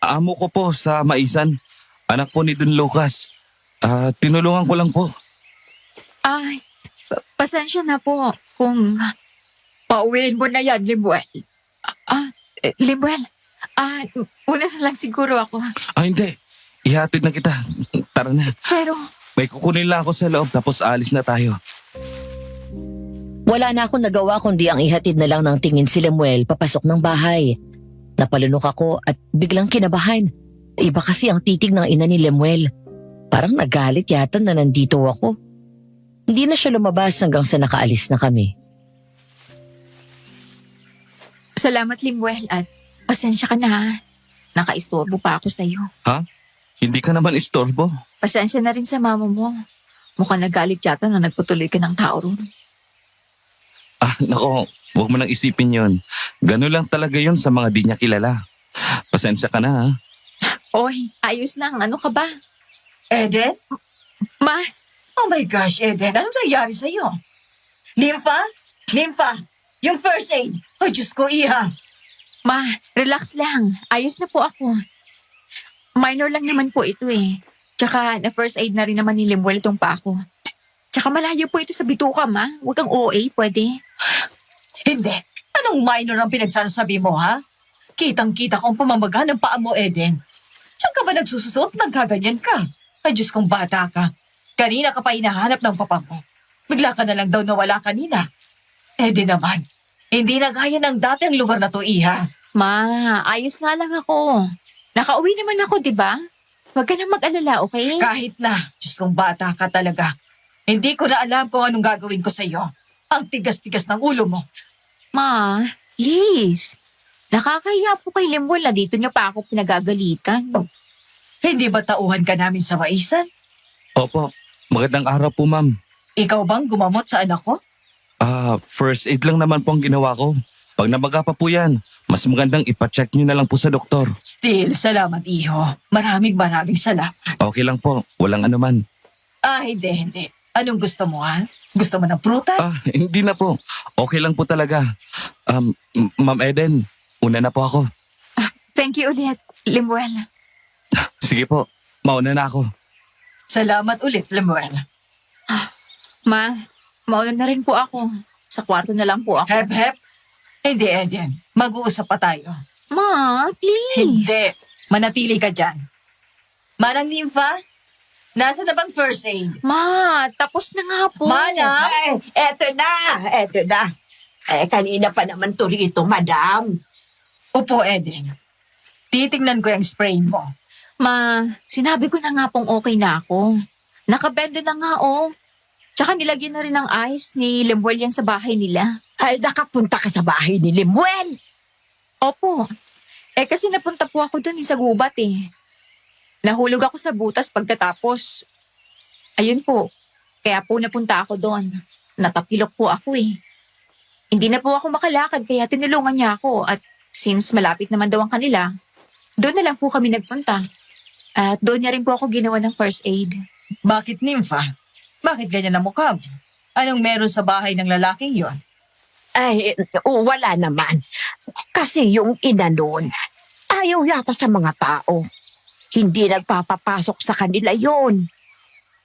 D: amo ko po sa Maisan. Anak po ni Don Lucas. Tinulungan ko lang po.
B: Ay, pasensya na po kung pauwiin mo na yan, Lebuel. Lebuel, una na lang siguro ako.
D: Hindi. Ihatid na kita. Tara na.
B: Pero,
D: May kukunin lang ako sa loob tapos alis na tayo.
E: Wala na akong nagawa kundi ang ihatid na lang ng tingin si Lemuel papasok ng bahay. Napalunok ako at biglang kinabahan. Iba kasi ang titig ng ina ni Lemuel. Parang nagalit yata na nandito ako. Hindi na siya lumabas hanggang sa nakaalis na kami.
B: salamat, Lemuel, at pasensya ka na ha. Nakaistorbo pa ako sa'yo.
D: Hindi ka naman istorbo.
B: Pasensya na rin sa mama mo. Mukhang nagalit yata na nagpatuloy ka ng tao ron.
D: Nako, huwag mo nang isipin yon. Ganun lang talaga yon sa mga di niya kilala. Pasensya ka na ha.
B: Oy, ayos lang. Ano ka ba?
C: Eden?
B: Ma,
C: Oh my gosh, Eden. Anong nangyari sa'yo? Nympha, yung first aid. Oh, Diyos ko, iha.
B: Ma, relax lang. Ayos na po ako. Minor lang naman po ito eh. Tsaka na first aid na rin naman ni Lemuel itong pa ako. Tsaka malayo po ito sa bituka, ma. Huwag kang OA, pwede.
C: Hindi. Anong minor ang pinagsasabi mo, ha? Kitang-kita ko ang pamamaga ng paa mo, Eden. Saan ka ba nagsususot? Nagkaganyan ka. Ay, Diyos kong bata ka. Kanina ka pa hinahanap ng papa mo. Bigla ka na lang daw nawala kanina. Eden naman. Hindi na gaya ng dati ang lugar na to, iha.
B: Ma, ayos na lang ako. Nakauwi naman ako, di ba? Huwag ka na mag-alala, okay?
C: Kahit na, Diyos kong bata ka talaga. Hindi ko na alam kung anong gagawin ko sa iyo. Ang tigas-tigas ng ulo mo.
B: Ma, please. Nakakahiya po kay Lemuel na dito niyo pa ako pinagagalitan.
C: Hindi ba tauhan ka namin sa maisan?
D: Opo, magandang araw po ma'am.
C: Ikaw bang gumamot sa anak ko?
D: First aid lang naman po ang ginawa ko. Pag namaga pa po yan, mas magandang ipacheck niyo na lang po sa doktor.
C: Still, salamat iho. Maraming salamat.
D: Okay lang po, walang anuman.
C: Hindi. Anong gusto mo, ha? Gusto mo ng prutas?
D: Hindi na po. Okay lang po talaga. Ma'am Eden, una na po ako.
B: Thank you ulit, Lemuel.
D: Sige po, mauna na ako.
C: Salamat ulit, Lemuel.
B: Ma, mauna na rin po ako. Sa kwarto na lang po ako.
C: Hep. Hindi, Eden. Mag-uusap pa tayo.
B: Ma, please.
C: Hindi. Manatili ka dyan. Manang Nympha, nasa na bang first aid?
B: Ma, tapos na nga po.
C: Manang!
G: Eto na. Kanina pa naman to rito, madam.
C: Upo, Eden. Titingnan ko yung spray mo.
B: Ma, sinabi ko na nga pong okay na ako. Nakabende na nga, oh. Tsaka nilagyan na rin ng ice ni Lemuel yan sa bahay nila.
G: Ay, nakapunta ka sa bahay ni Lemuel.
B: Opo. Kasi napunta po ako dun sa gubat eh. Nahulog ako sa butas pagkatapos. Ayun po. Kaya po napunta ako doon. Natapilok po ako eh. Hindi na po ako makalakad kaya tinulungan niya ako at since malapit naman daw ang kanila, doon na lang po kami nagpunta. At doon niya rin po ako ginawa ng first aid.
C: Bakit, Nympha? Bakit ganyan ang mukha mo? Anong meron sa bahay ng lalaking yon?
G: Ay, wala naman. Kasi yung ina noon, ayaw yata sa mga tao. Hindi nagpapapasok sa kanila yon.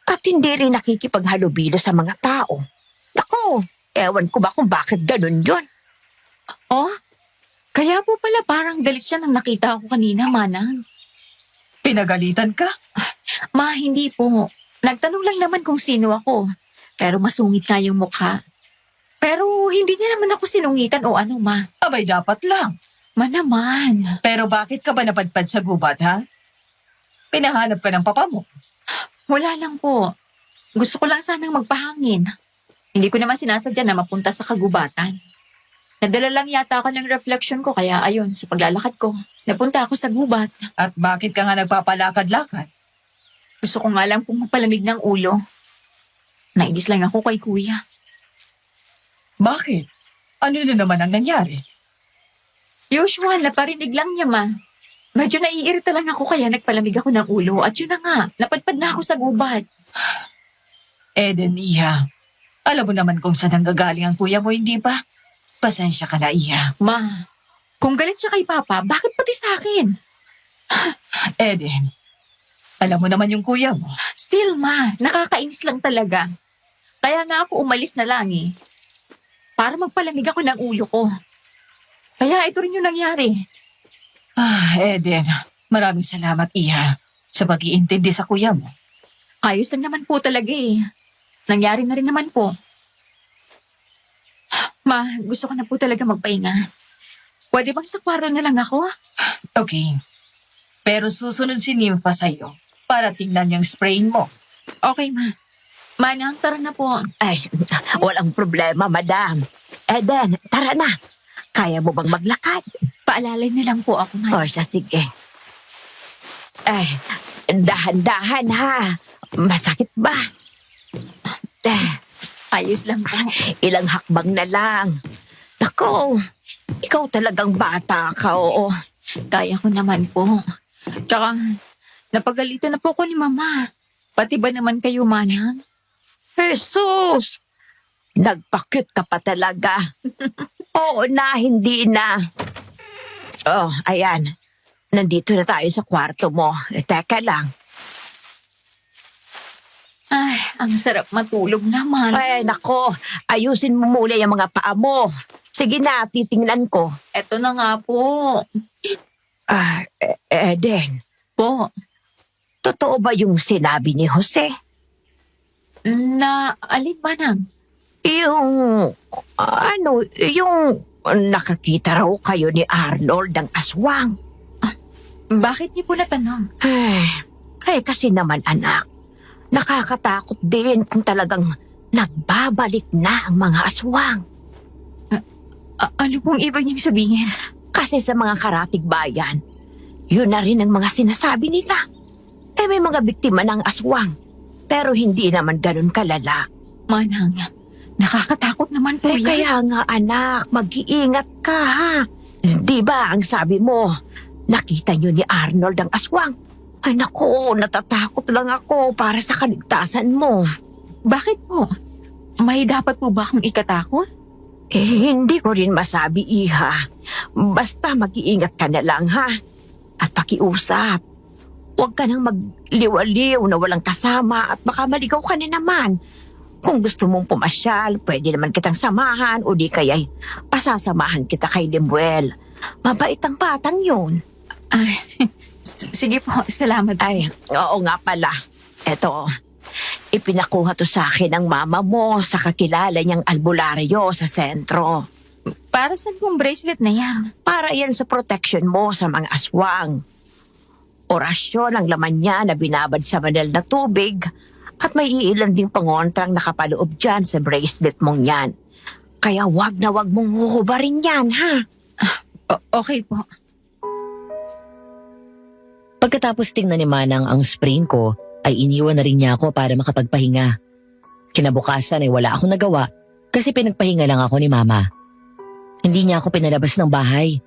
G: At hindi rin nakikipaghalubilo sa mga tao. Nako, ewan ko ba kung bakit ganun yun.
B: Oh, kaya po pala parang galit siya nang nakita ako kanina, Manang.
C: Pinagalitan ka?
B: Ma, hindi po. Nagtanong lang naman kung sino ako. Pero masungit nga yung mukha. Pero hindi niya naman ako sinungitan o ano, Ma.
C: Abay, dapat lang.
B: Ma naman.
C: Pero bakit ka ba napadpad sa gubat, ha? Pinahanap ka ng papa mo.
B: Wala lang po. Gusto ko lang sanang magpahangin. Hindi ko naman sinasadya na mapunta sa kagubatan. Nadala lang yata ako ng reflection ko kaya ayun, sa paglalakad ko, napunta ako sa gubat.
C: At bakit ka nga nagpapalakad-lakad?
B: Gusto ko nga lang pong mapalamig ng ulo. Nainis lang ako kay kuya.
C: Bakit? Ano na naman ang nangyari?
B: Usual, naparinig lang niya, Ma. Medyo naiirita lang ako kaya nagpalamig ako ng ulo at yun na nga, napadpad na ako sa gubat.
C: Eden, Iha. Alam mo naman kung saan nanggagaling ang kuya mo, hindi ba? Pasensya ka na, Iha.
B: Ma, kung galit siya kay Papa, bakit pati sa akin?
C: Eden, alam mo naman yung kuya mo.
B: Still, Ma, nakakainis lang talaga. Kaya nga ako umalis na lang eh. Para magpalamig ako ng ulo ko. Kaya ito rin yung nangyari.
C: Eden, maraming salamat, Iha, sa pag-iintindi sa kuya mo.
B: Ayos lang naman po talaga eh. Nangyari na rin naman po. Ma, gusto ko na po talaga magpahinga. Pwede bang sa kwarto na lang ako?
C: Okay. Pero susunod si Nympha sa'yo para tingnan yung spray mo.
B: Okay, Ma. Manang, tara na po.
G: Ay, walang problema, madam. Eden, tara na. Kaya mo bang maglakad?
B: Paalalay na lang po ako, Ma.
G: O siya, sige. Ay, dahan-dahan ha. Masakit ba?
B: Ayos lang po.
G: Ilang hakbang na lang. Nako, ikaw talagang bata ka, oo.
B: Kaya ko naman po. Tsaka, napagalitan na po ko ni Mama. Pati ba naman kayo, Manang?
G: Jesus! Nagpa-cute ka pa talaga. Oo na, hindi na. Oh, ayan. Nandito na tayo sa kwarto mo. Teka lang.
B: Ay, ang sarap matulog naman.
G: Ay, nako. Ayusin mo muna yung mga paa mo. Sige na, titingnan ko.
B: Eto na nga po.
G: Eden,
B: Po,
G: totoo ba yung sinabi ni Jose?
B: na alin ba nang?
G: Yung, yung nakakita raw kayo ni Arnold ng aswang.
B: Bakit niyo po natanong?
G: Ay, kasi naman anak, nakakatakot din kung talagang nagbabalik na ang mga aswang.
B: Ano pong ibig niyong sabihin?
G: Kasi sa mga karatig bayan, yun na rin ang mga sinasabi nila. may mga biktima ng aswang. Pero hindi naman ganun kalala.
B: Manang, nakakatakot naman po yan.
G: Kaya nga anak, mag-iingat ka ha. Di ba ang sabi mo, nakita niyo ni Arnold ang aswang? Ay naku, natatakot lang ako para sa kaligtasan mo.
B: Bakit po? May dapat po ba akong ikatakot?
G: Hindi ko rin masabi, iha. Basta mag-iingat ka na lang, ha? At pakiusap. Huwag ka nang magliwaliw na walang kasama at baka maligaw ka na naman. Kung gusto mong pumasyal, pwede naman kitang samahan o di kaya'y pasasamahan kita kay Lemuel. Mabait ang batang yun.
B: Ay, sige po, salamat.
G: Ay, oo nga pala. Eto, ipinakuha to sa akin ng mama mo sa kakilala niyang albularyo sa sentro.
B: Para saan pong bracelet na yan?
G: Para yan sa protection mo sa mga aswang. Orasyon ang laman niya na binabad sa banal na tubig at may iilan ding pangontrang nakapaloob dyan sa bracelet mong yan. Kaya wag na wag mong huhubarin yan, ha?
B: Okay po.
E: Pagkatapos tingnan ni Manang ang sprain ko, ay iniwan na rin niya ako para makapagpahinga. Kinabukasan ay wala akong nagawa kasi pinagpahinga lang ako ni Mama. Hindi niya ako pinalabas ng bahay,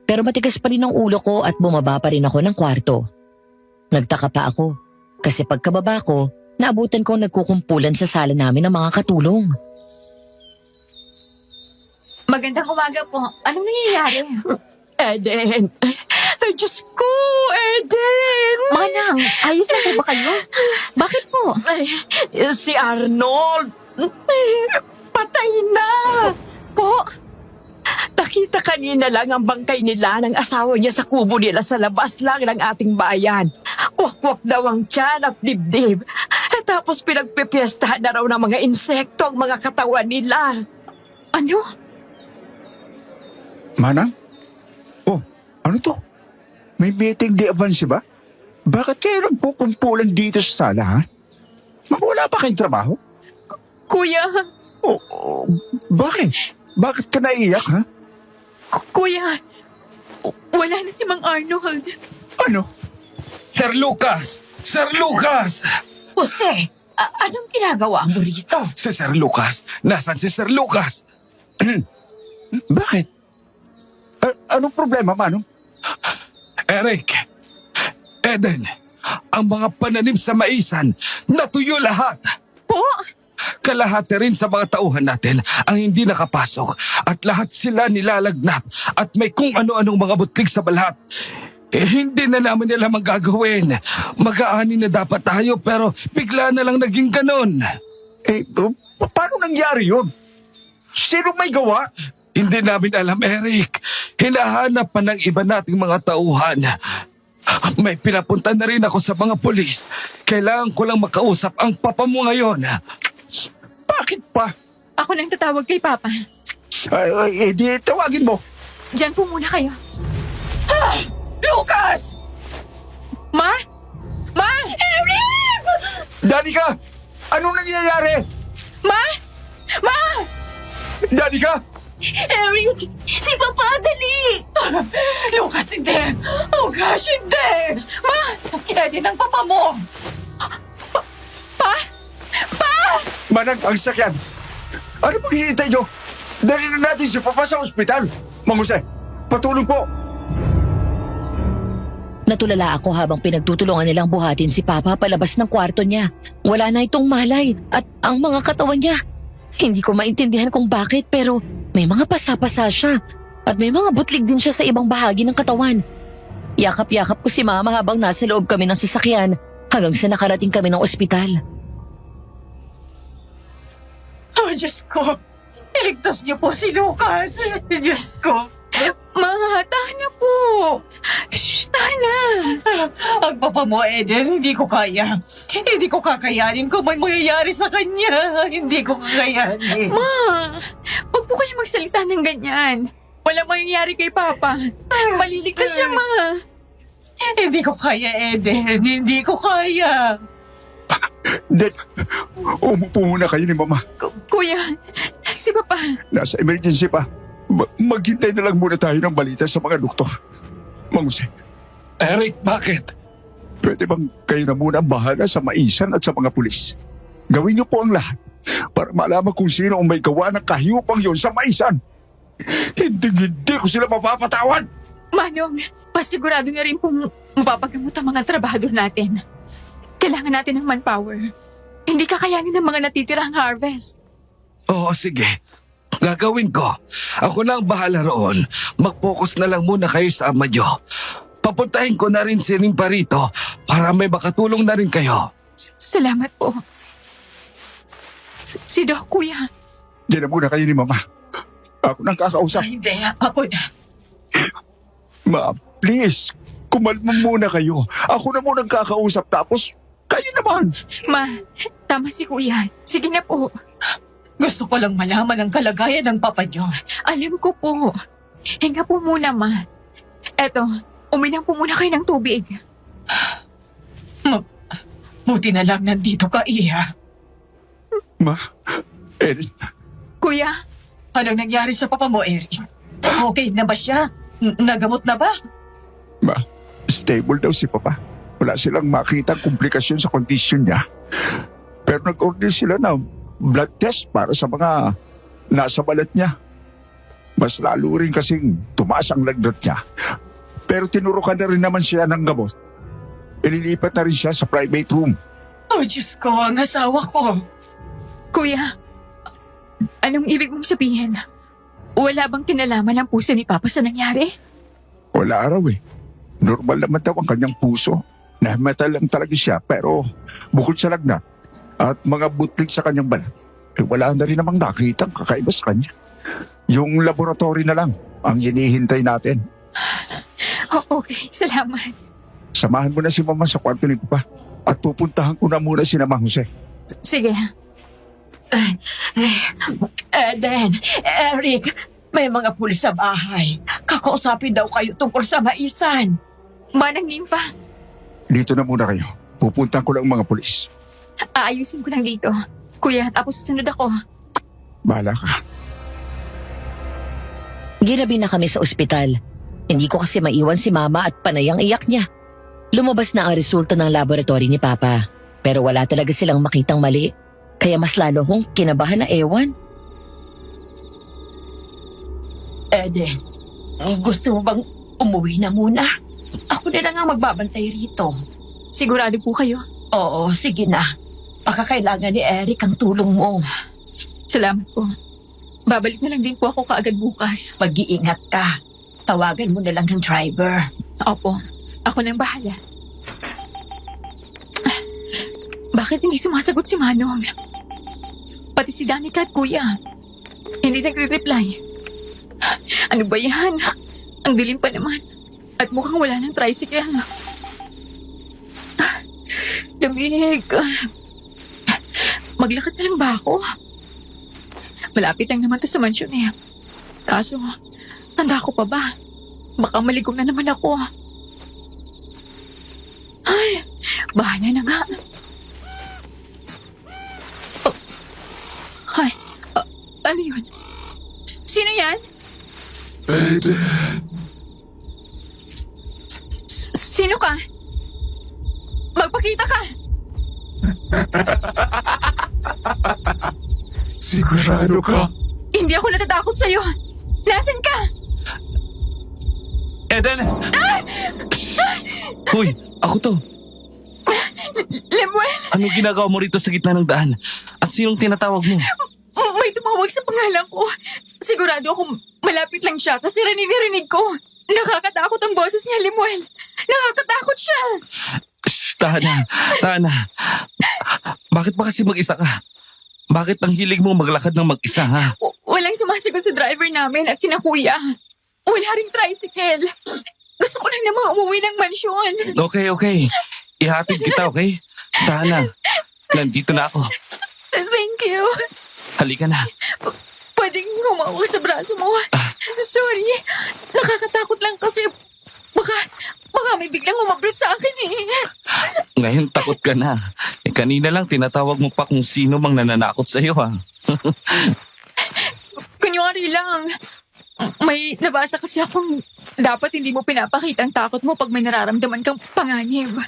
E: pero matigas pa rin ang ulo ko at bumaba pa rin ako ng kwarto. Nagtaka pa ako kasi pagkababa ko, naabutan ko nagkukumpulan sa sala namin ng mga katulong.
B: Magandang umaga po. Anong nangyayari?
G: Eden! Ay, Diyos ko, Eden!
B: Manang, ayos na po ba kayo? Bakit po?
G: Ay, si Arnold! Patay na!
B: Po?
G: Nakita kanina lang ang bangkay nila ng asawa niya sa kubo nila sa labas lang ng ating bayan. Wakwak daw ang tiyan at dibdib. At tapos pinagpipiestahan na raw ng mga insekto ang mga katawan nila.
B: Ano?
A: Manang? Oh, ano to? May meeting di advance ba? Bakit kayo nagpukumpulan dito sa sala, ha? Wala pa kayong trabaho?
B: Kuya,
A: Bakit? Bakit ka naiyak, ha?
B: kuya, wala na si Mang Arnold.
A: Ano?
D: Sir Lucas! Sir Lucas!
G: Jose, anong ginagawa mo rito?
D: Si Sir Lucas! Nasaan si Sir Lucas?
A: Bakit? Anong problema, Manong?
D: Eric! Eden! Ang mga pananim sa maisan, natuyo lahat!
B: Po?
D: Kalahati rin sa mga tauhan natin ang hindi nakapasok at lahat sila nilalagnat at may kung ano-anong mga butlig sa balat. Hindi na namin nila magagawin. Mag-aani na dapat tayo pero bigla na lang naging ganon.
A: Paano nangyari yun? Sino may gawa?
D: Hindi namin alam, Eric. Hinahanap pa ng iba nating mga tauhan. May pinapunta na rin ako sa mga polis. Kailangan ko lang makausap ang papa mo ngayon.
A: Bakit pa?
B: Ako nang tatawag kay Papa.
A: Di tawagin mo.
B: Diyan po muna kayo.
G: Lucas!
B: Ma? Ma? Eric!
A: Danica! Anong nangyayari?
B: Ma? Ma?
A: Danica!
G: Eric! Si Papa, dali! Lucas, hindi! Oh gosh, hindi!
B: Ma?
G: Eden ang papa mo!
B: Pa? Pa?
A: Manang, ang sakyan. Ano pang hinihintay nyo? Dali na natin si Papa sa ospital. Mang Jose, patulong po.
E: Natulala ako habang pinagtutulungan nilang buhatin si Papa palabas ng kwarto niya. Wala na itong malay at ang mga katawan niya. Hindi ko maintindihan kung bakit pero may mga pasa-pasa siya at may mga butlig din siya sa ibang bahagi ng katawan. Yakap-yakap ko si Mama habang nasa loob kami ng sasakyan hanggang sa nakarating kami ng ospital.
G: Oh, Diyos ko! Iligtas niyo po si Lucas! Diyos ko!
B: Ma, tana po. Shh, tana.
G: Ang papa mo, Eden, hindi ko kaya. Hindi ko kakayanin kung may mangyayari sa kanya. Hindi ko kakayanin.
B: Ma, huwag po kayo magsalita ng ganyan. Walang mangyayari kay Papa. Maliligtas siya, Ma.
G: Hindi ko kaya, Eden. Hindi ko kaya.
A: Dad, umupo muna kayo ni Mama.
B: Kuya, si Papa.
A: Nasa emergency pa. Maghintay na lang muna tayo ng balita sa mga doktor. Mang Jose,
D: Eric, bakit?
A: Pwede bang kayo na muna ang bahala sa maisan at sa mga pulis? Gawin niyo po ang lahat para malaman kung sino ang may gawa ng kahiyupang yon sa maisan. Hindi ko sila mapapatawad!
B: Manong, pasigurado na rin pong mapapagamot ang mga trabahador natin. Kailangan natin ng manpower. Hindi kakayanin ng mga natitirang harvest.
D: Oo, sige. Gagawin ko. Ako na ang bahala roon. Mag-focus na lang muna kayo sa ama niyo. Papuntahin ko na rin si Nimpa rito para may makatulong na rin kayo.
B: Salamat po. Si Doc, kuya.
A: Diyan na muna kayo ni Mama. Ako nang kakausap.
C: Hindi, ako na.
A: Ma, please, kumalma muna kayo. Ako na muna ang kakausap tapos kayo naman.
B: Ma, tama si kuya. Sige na po.
C: Gusto ko lang malaman ang kalagayan ng papa niyo.
B: Alam ko po. Hinga po muna, ma. Eto, uminom po muna kayo ng tubig.
C: Buti na lang nandito ka, Iha.
A: Ma, Erin,
B: Kuya,
C: Anong nangyari sa papa mo, Eric? Okay na ba siya? Nagamot na ba?
A: Ma, stable daw si Papa. Wala silang makita komplikasyon sa kondisyon niya. Pero nag-order sila ng blood test para sa mga nasa balat niya. Mas lalo rin kasing tumaas ang lagnat niya. Pero tinurukan na rin naman siya ng gamot. Ililipat na rin siya sa private room.
C: Oh, Diyos ko, ang asawa ko.
B: kuya. Anong ibig mong sabihin? Wala bang kinalaman ang puso ni Papa sa nangyari?
A: Wala araw eh. Normal naman daw ang kanyang puso. Nahimatay lang talaga siya pero bukod sa lagnat at mga butlig sa kanyang balat, wala na rin namang nakitang kakaiba sa kanya. Yung laboratory na lang ang hinihintay natin.
B: Okay, salamat.
A: Samahan mo na si Mama sa kwarto ni Papa at pupuntahan ko na muna si Mama Jose.
B: Sige.
G: Eden, Eric, may mga pulis sa bahay. Kakausapin daw kayo tungkol sa maisan.
B: Manang Nimpa,
A: Dito na muna kayo. Pupuntahan ko lang mga pulis.
B: aayusin ko lang dito. Kuya, tapos susunod ako.
A: Bahala ka.
E: Ginabi na kami sa ospital. Hindi ko kasi maiwan si Mama at panayang iyak niya. Lumabas na ang resulta ng laboratory ni Papa. Pero wala talaga silang makitang mali. Kaya mas lalo kong kinabahan na ewan.
G: Eden, gusto mo bang umuwi na muna? Ako na lang ang magbabantay rito.
B: Sigurado po kayo.
G: Oo, sige na. Baka kailangan ni Eric ang tulong mo.
B: Salamat po. Babalik na lang din po ako kaagad bukas.
G: Mag-iingat ka. Tawagan mo na lang ng driver.
B: Opo, ako nang bahala. Bakit hindi sumasagot si Manong? Pati si Danica at Kuya. Hindi nagre-reply. Ano ba yan? Ang dilim pa naman. At mukhang wala ng tricycle. Lamig. Maglakad na lang ba ako? Malapit lang naman to sa mansyon eh. Kaso, tanda ko pa ba? Baka maligom na naman ako. Ay, bahala na nga. Oh. Ay, ano yun? Sino yan? Sino ka? Magpakita ka!
A: Sigurado ka?
B: Hindi ako natatakot sa'yo. Nasaan ka?
D: Eden! Hoy, ako to.
B: Lemuel,
D: Anong ginagawa mo rito sa gitna ng daan? At sinong tinatawag mo?
B: may tumawag sa pangalan ko. Sigurado akong malapit lang siya kasi rinig ko. Nakakatakot ang boses niya, Lemuel. Nakakatakot siya.
D: Shh, Tana. Bakit ba kasi mag-isa ka? Bakit ang hilig mo maglakad ng mag-isa, ha?
B: Walang sumasagot sa driver namin at kinakuya. Wala ring tricycle. Gusto ko lang namang umuwi ng mansyon.
D: Okay. Ihatid kita, okay? Tana, nandito na ako.
B: Thank you.
D: Halika na.
B: Pwedeng humawak sa braso mo. Sorry. Nakakatakot lang kasi baka may biglang umabrot sa akin eh.
D: Ngayon takot ka na. Kanina lang tinatawag mo pa kung sino mang nananakot sa'yo, ha?
B: Kunyari lang. May nabasa kasi akong dapat hindi mo pinapakita ang takot mo pag may nararamdaman kang panganib.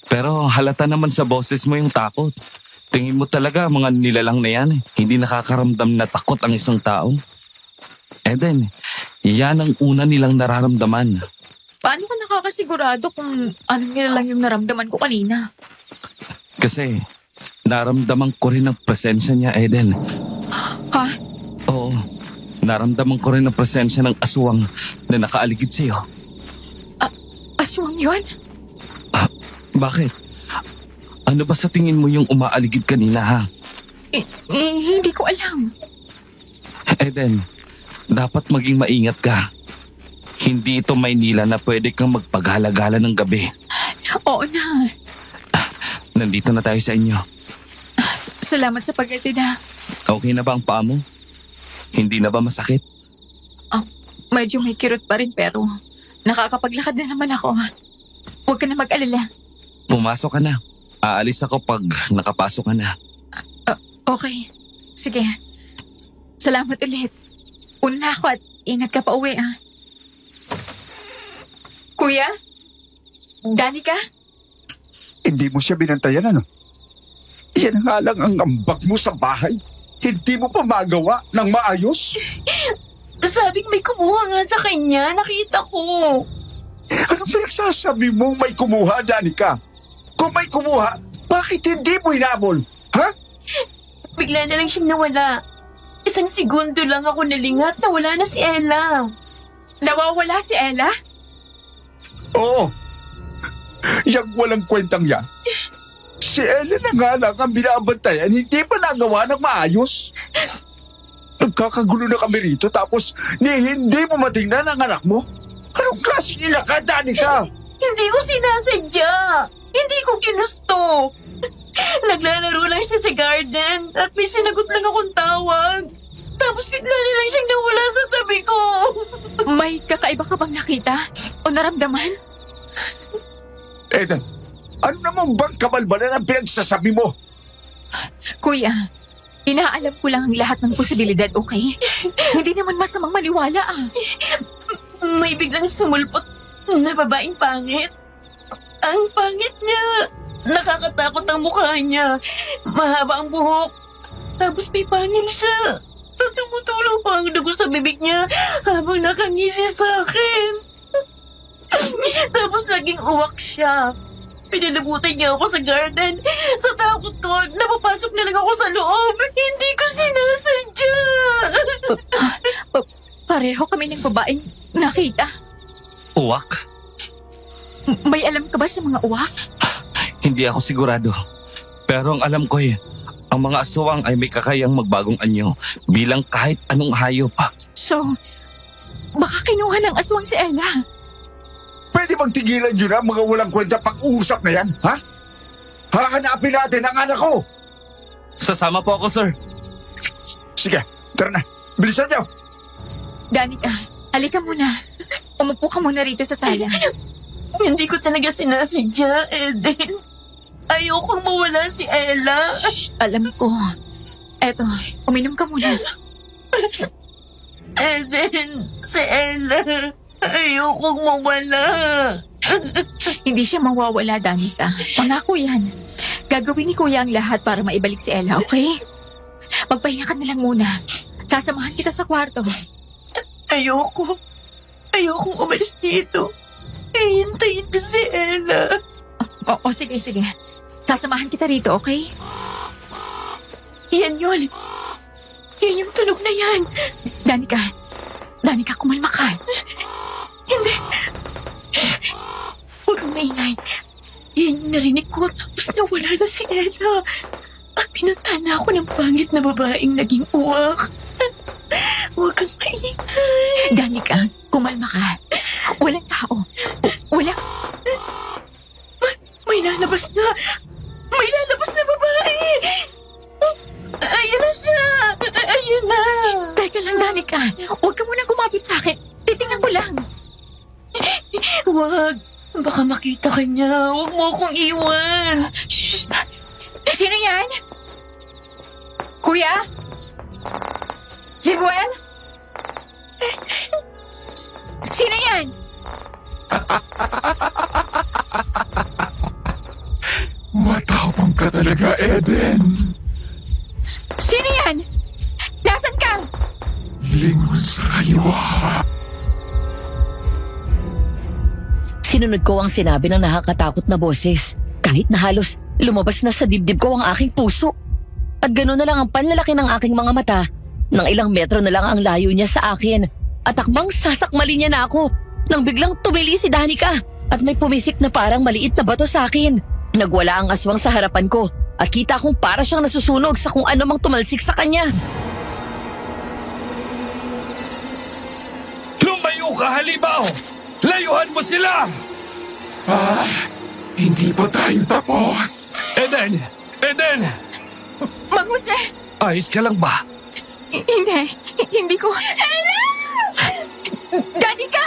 D: Pero halata naman sa boses mo yung takot. Tingin mo talaga mga nilalang na yan. Hindi nakakaramdam na takot ang isang tao. Eden, yan ang una nilang nararamdaman.
B: Paano ka nakakasigurado kung anong nilalang yung naramdaman ko kanina?
D: Kasi naramdaman ko rin ang presensya niya, Eden.
B: Ha?
D: Oo, naramdaman ko rin ang presensya ng aswang na nakaaligid sa'yo.
B: Aswang yun?
D: Bakit? Ano ba sa tingin mo yung umaaligid kanina, ha?
B: Hindi ko alam.
D: Eden, dapat maging maingat ka. Hindi ito Maynila na pwede kang magpagala-gala ng gabi.
B: Oo na.
D: Nandito na tayo sa inyo.
B: Salamat sa paghatid ha.
D: Okay na ba ang paa mo? Hindi na ba masakit?
B: Medyo may kirot pa rin pero nakakapaglakad na naman ako. Huwag ka na mag-alala.
D: Pumasok ka na. Aalis ako pag nakapasok ka na.
B: Okay. Sige. Salamat ulit. Una na ako at ingat ka pa uwi ah. Kuya? Danica?
A: Hindi mo siya binantayan, ano? Yan nga lang ang ambag mo sa bahay. Hindi mo pa magawa ng maayos.
F: Sabing may kumuha nga sa kanya. Nakita ko.
A: Anong pinagsasabi mong may kumuha, Danica? Kung may kumuha, bakit hindi mo hinabol? Ha?
F: Bigla na lang siyang nawala. Isang segundo lang ako nalingat. Nawala na si Ella.
B: Nawawala si Ella?
A: Oo. Yang walang kwentang yan. Si Ellen na nga lang ang binabantayan, hindi pa nagawa ng maayos. Nagkakagulo na kami rito tapos hindi mo matingnan ang anak mo? Anong klase nila ka, Danica?
F: Hindi ko sinasadya. Hindi ko ginusto. Naglalaro lang siya sa garden at may sinagot lang akong tawag. Tapos bigla na lang siyang nawala sa tabi ko.
B: May kakaiba ka bang nakita? O naramdaman?
A: Eden, ano naman bang kabalbalan ang pinagsasabi mo?
B: Kuya, inaalam ko lang ang lahat ng posibilidad, okay? Hindi naman masamang maniwala ah.
F: May biglang sumulpot na babaeng pangit. Ang pangit niya. Nakakatakot ang mukha niya. Mahaba ang buhok. Tapos may pangil siya. Tumutulong pa ang dugo sa bibig niya habang nakangisi sa akin. Tapos naging uwak siya. Pinalabutan niya ako sa garden. Sa takot ko, napapasok na lang ako sa loob. Hindi ko sinasadya.
B: Pareho kami ng babaeng nakita.
D: Uwak?
B: May alam ka ba sa mga uwak?
D: Hindi ako sigurado. Pero ang alam ko ang mga aswang ay may kakayang magbagong anyo bilang kahit anong hayop.
B: So, baka kinuha ng aswang si Ella.
A: Pwede bang tigilan nyo na mga walang kwenta pag-uusap na yan, ha? Hahanapin natin ang anak ko!
D: Sasama po ako, sir.
A: Sige, tara na. Bilisan nyo!
B: Danica, halika muna. Umupo ka muna rito sa sala.
F: Hindi ko talaga sinasadya, Eden. Ayokong mawala si Ella.
B: Shh, alam ko. Eto, uminom ka muna.
F: Eden, si Ella. Ayokong mawala.
B: Hindi siya mawawala, Danica. Pangako yan. Gagawin ni Kuya ang lahat para maibalik si Ella, okay? Magpahinga ka na lang muna. Sasamahan kita sa kwarto.
F: Ayoko. Ayokong umalis dito. Hihintayin ko si Ella.
B: O sige, sige. Sasamahan kita rito, okay?
F: Yan yun. Yan yung tunog na yan.
B: Danica, kumalma ka.
F: Hindi. Huwag kang maingay. Yan yung narinig ko. Tapos nawala na si Ella. At pinuntahan na ako ng pangit na babaeng naging uwak. Huwag kang maingay.
B: Danica, kumalma ka. Walang tao. Walang...
F: May lalabas na. May lalabas na babae. Ayan na siya. Ayan na.
B: Teka lang, Danica. Huwag ka muna kumapit sa akin. Titingnan ko lang.
F: Huwag. Baka makita ka niya. Huwag mo akong iwan.
B: Shh! Sino yan? Kuya? Libuel? Sino yan?
H: talaga, Eden.
B: Sino yan? Nasaan ka?
H: Lingon sa'yo.
E: Sinunod ko ang sinabi ng nakakatakot na boses. Kahit na halos lumabas na sa dibdib ko ang aking puso. At gano'n na lang ang panlalaki ng aking mga mata. Nang ilang metro na lang ang layo niya sa akin. At akmang sasakmalin niya na ako. Nang biglang tumili si Danica. At may pumisik na parang maliit na bato sa akin. Nagwala ang aswang sa harapan ko. At kita kong para siyang nasusunog sa kung ano mang tumalsik sa kanya.
D: Lumayo ka, halimaw! Layuhan mo sila!
H: Hindi pa tayo tapos.
D: Eden! Eden!
B: Mang Jose!
D: Ayos ka lang ba?
B: Hindi ko... Ella! Danica!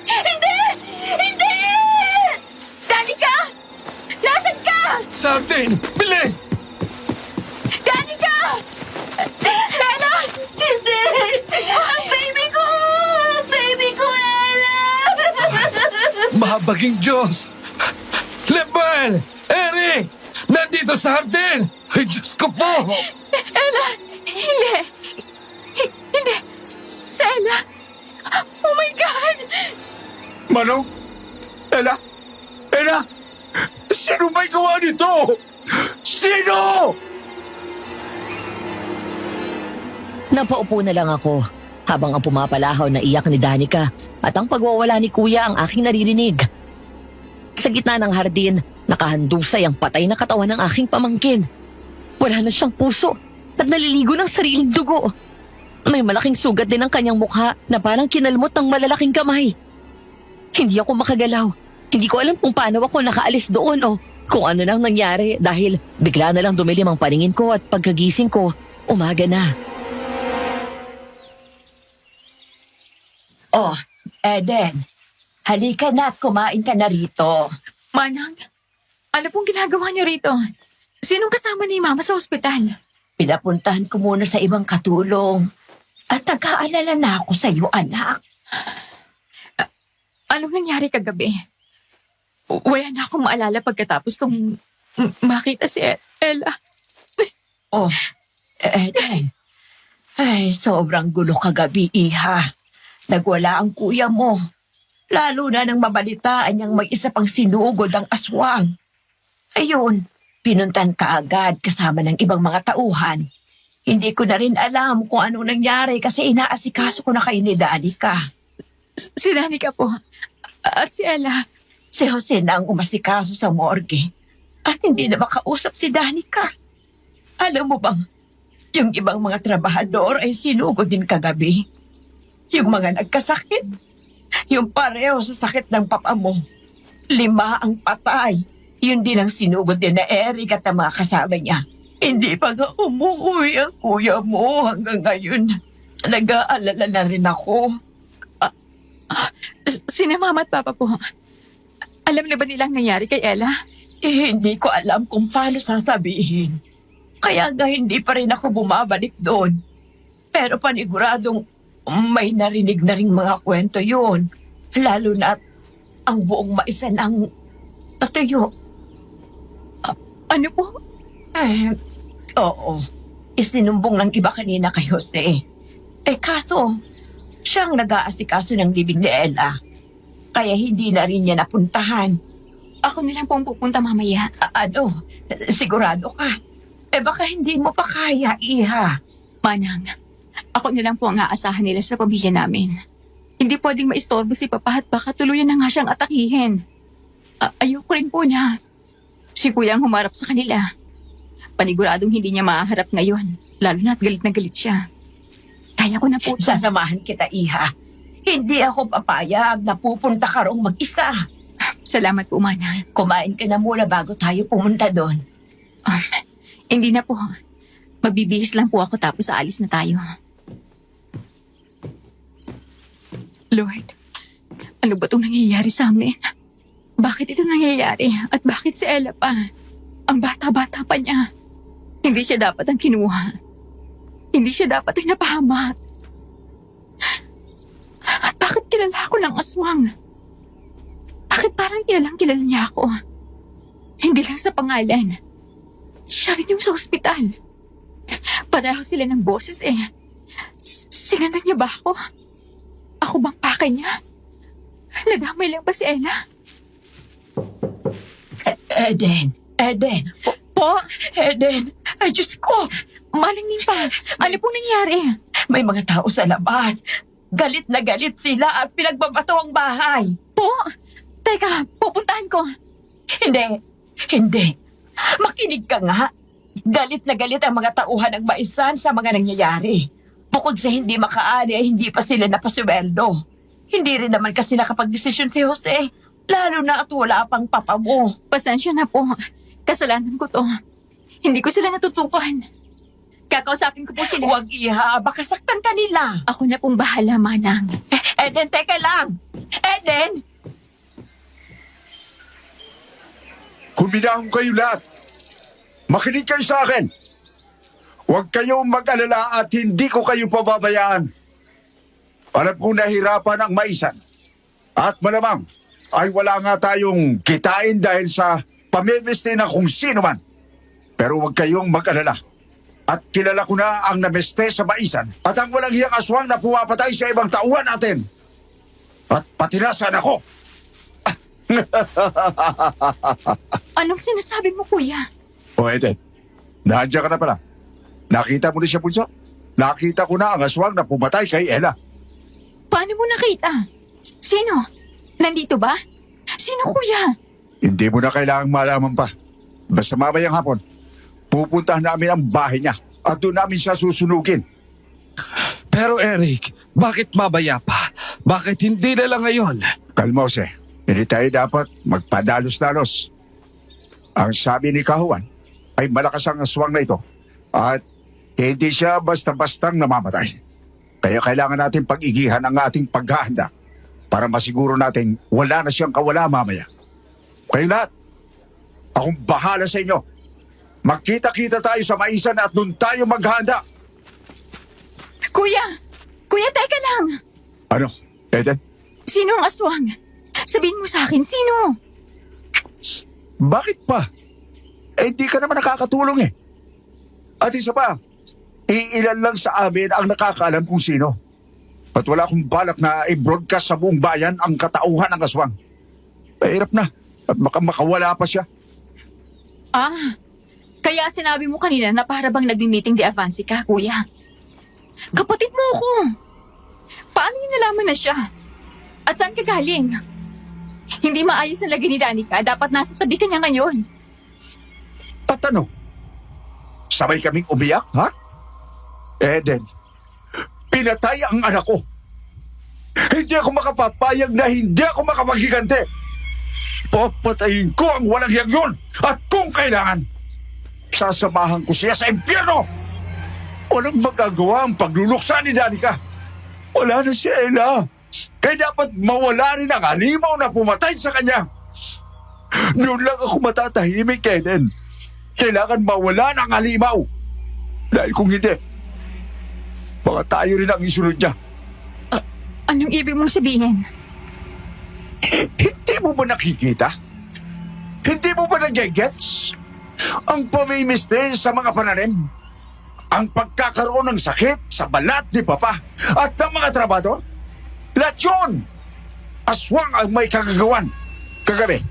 B: Hindi! Hindi! Danica! Nasaan ka?
D: Sardin! Bilis!
B: Danica! Ella!
F: Hindi! Ang baby ko! Baby ko, Ella!
D: Mahabaging Diyos! Lemuel! Eric! Nandito sa hardin! Ay, Diyos ko po!
B: Ella! Hindi! Hindi! Ella! Oh my God!
A: Manong? Ella? Ella? Sino may gawa nito? Sino?
E: Napaupo na lang ako habang ang pumapalahaw na iyak ni Danica at ang pagwawala ni Kuya ang aking naririnig. Sa gitna ng hardin, nakahandusay ang patay na katawan ng aking pamangkin. Wala na siyang puso at naliligo ng sariling dugo. May malaking sugat din ang kanyang mukha na parang kinalmot ng malalaking kamay. Hindi ako makagalaw. Hindi ko alam kung paano ako nakaalis doon o kung ano nang nangyari dahil bigla na lang dumilim ang paningin ko at pagkagising ko, umaga na.
G: Oh, Eden, halika na at kumain ka na rito.
B: Manang, ano pong ginagawa niyo rito? Sinong kasama ni Mama sa ospital?
G: Pinapuntahan ko muna sa ibang katulong. At nag-aalala na ako sa iyo, anak.
B: Anong nangyari kagabi? Wala na akong maalala pagkatapos kong makita si Ella.
G: Oh, Eden. Ay, sobrang gulo kagabi, iha. Nagwala ang kuya mo. Lalo na nang mabalitaan niyang may isa pang sinugod ang aswang. Ayun, pinuntan ka agad kasama ng ibang mga tauhan. Hindi ko na rin alam kung anong nangyari kasi inaasikaso ko na kayo ni Danica.
B: Si Danica po. At si Ella.
G: Si Jose na ang umasikaso sa morgue. At hindi na makausap si Danica. Alam mo bang, yung ibang mga trabahador ay sinugod din kagabi. Yung mga nagkasakit. Yung pareho sa sakit ng papa mo. 5 ang patay. Yun din ang sinugod din na Eric at ang mga kasama niya. Hindi pa nga umuwi ang kuya mo hanggang ngayon. Nag-aalala na rin ako.
B: Sina Mama at Papa po. Alam na ba nilang nangyari kay Ella?
G: Hindi ko alam kung paano sasabihin. Kaya nga hindi pa rin ako bumabalik doon. Pero paniguradong may narinig na ring mga kwento yun. Lalo na ang buong maisa ng tatuyo.
B: Ano po?
G: Oo. Isinumbong ng iba kanina kay Jose. Kaso, siyang nag-aasikaso ng libing ni Ella. Kaya hindi na rin niya napuntahan.
B: Ako nilang pong pupunta mamaya.
G: Sigurado ka? Baka hindi mo pa kaya, iha.
B: Manang, ako nilang po ang aasahan nila sa pamilya namin. Hindi pwedeng maistorbo si Papa at baka tuluyan na nga siyang atakihin. Ayoko rin po niya. Si Kuya ang humarap sa kanila. Paniguradong hindi niya maaharap ngayon. Lalo na't galit na galit siya. Kaya ko na po.
G: Sasamahan kita, iha. Hindi ako papayag na pupunta ka rong mag-isa.
B: Salamat po, Manang.
G: Kumain ka na muna bago tayo pumunta doon.
B: Hindi na po. Magbibihis lang po ako tapos aalis na tayo. Lord, ano ba itong nangyayari sa amin? Bakit ito nangyayari? At bakit si Ella pa? Ang bata-bata pa niya. Hindi siya dapat ang kinuha. Hindi siya dapat ang napahamak. At bakit kilala ako ng aswang? Bakit parang kilala niya ako? Hindi lang sa pangalan. Siya rin yung sa ospital. Pareho sila ng boses eh. Sinunod niya ba ako? Ako bang pake niya? Nadamay lang ba si Ella?
G: Eden.
B: Po,
G: Eden. Ay, Diyos ko.
B: Maling Nimpa, ano pong nangyari?
G: May mga tao sa labas. Galit na galit sila at pinagbabato ang bahay.
B: Po, teka, pupuntahan ko.
G: Hindi. Makinig ka nga. Galit na galit ang mga tauhan ng maisan sa mga nangyayari. Bukod sa hindi makaani ay hindi pa sila napasweldo. Hindi rin naman kasi nakapag-desisyon si Jose. Lalo na at wala pang papa mo.
B: Pasensya na po. Kasalanan ko to. Hindi ko sila natutukan. Kakausapin ko po sila.
G: Huwag iha, baka saktan ka nila.
B: Ako na pong bahala, Manang.
G: Eden, teka lang. Eden!
A: Kuminahon kayo lahat. Makinig kayo sa akin. Huwag kayong mag-alala at hindi ko kayo pababayaan. Alam kong nahirapan ang maisan. At malamang ay wala nga tayong kitain dahil sa pamimiste ng kung sino man. Pero huwag kayong mag-alala. At kilala ko na ang nameste sa maisan at ang walang hiyang aswang na pumapatay sa ibang tauhan natin. At pati na sa anak ko.
B: Anong sinasabi mo, kuya?
A: O Eden, nandiyan ka na pala. Nakita mo na siya, Bunso? Nakita ko na ang aswang na pumatay kay Ella.
B: Paano mo nakita? Sino? Nandito ba? Sino, kuya?
A: Hindi mo na kailangang malaman pa. Basta mamayang hapon, pupuntahan namin ang bahay niya at doon namin siya susunugin.
D: Pero Eric, bakit mabaya pa? Bakit hindi na lang ngayon?
A: Kalma, Jose. Hindi tayo dapat magpadalos-dalos. Ang sabi ni Kahuan ay malakas ang aswang na ito at hindi siya basta-bastang namamatay. Kaya kailangan natin pag-igihan ang ating paghahanda para masiguro natin wala na siyang kawala mamaya. Kayo lahat, akong bahala sa inyo. Magkita-kita tayo sa maisan at doon tayo maghahanda.
B: Kuya! Kuya, teka lang!
A: Ano, Eden?
B: Sino ang aswang? Sabihin mo sa akin, sino?
A: Bakit pa? Eh, di ka naman nakakatulong eh. At isa pa, iilan lang sa amin ang nakakaalam kung sino. At wala akong balak na i-broadcast sa buong bayan ang katauhan ng aswang. Mahirap na at makawala pa siya.
B: Ah, kaya sinabi mo kanina na para bang nagmi-meeting di Avansi ka, kuya. Kapatid mo ako. Paano niyo nalaman na siya? At saan ka galing? Hindi maayos ang lagi ni Danica. Dapat nasa tabi ka niya ngayon.
A: At ano? Sabay kaming umiyak, ha? Eden, pinatay ang anak ko. Hindi ako makapapayag na hindi ako makapaghiganti. Papatayin ko ang walang hiyang yun. At kung kailangan, sasamahan ko siya sa impyerno. Walang magagawa ang pagluluksa ni Danica. Wala na si Ella. Kaya dapat mawala rin ang halimaw na pumatay sa kanya. Noon lang ako matatahimik, Eden. Kailangan mawala ng halimaw. Dahil kung hindi, baka tayo rin ang isunod niya.
B: Anong ibig mong sabihin?
A: Hindi mo ba nakikita? Hindi mo ba nagigets? Ang pamimiste sa mga pananim? Ang pagkakaroon ng sakit sa balat ni Papa at ng mga trabado? Lahat yun! Aswang ang may kagagawan. Kagabi,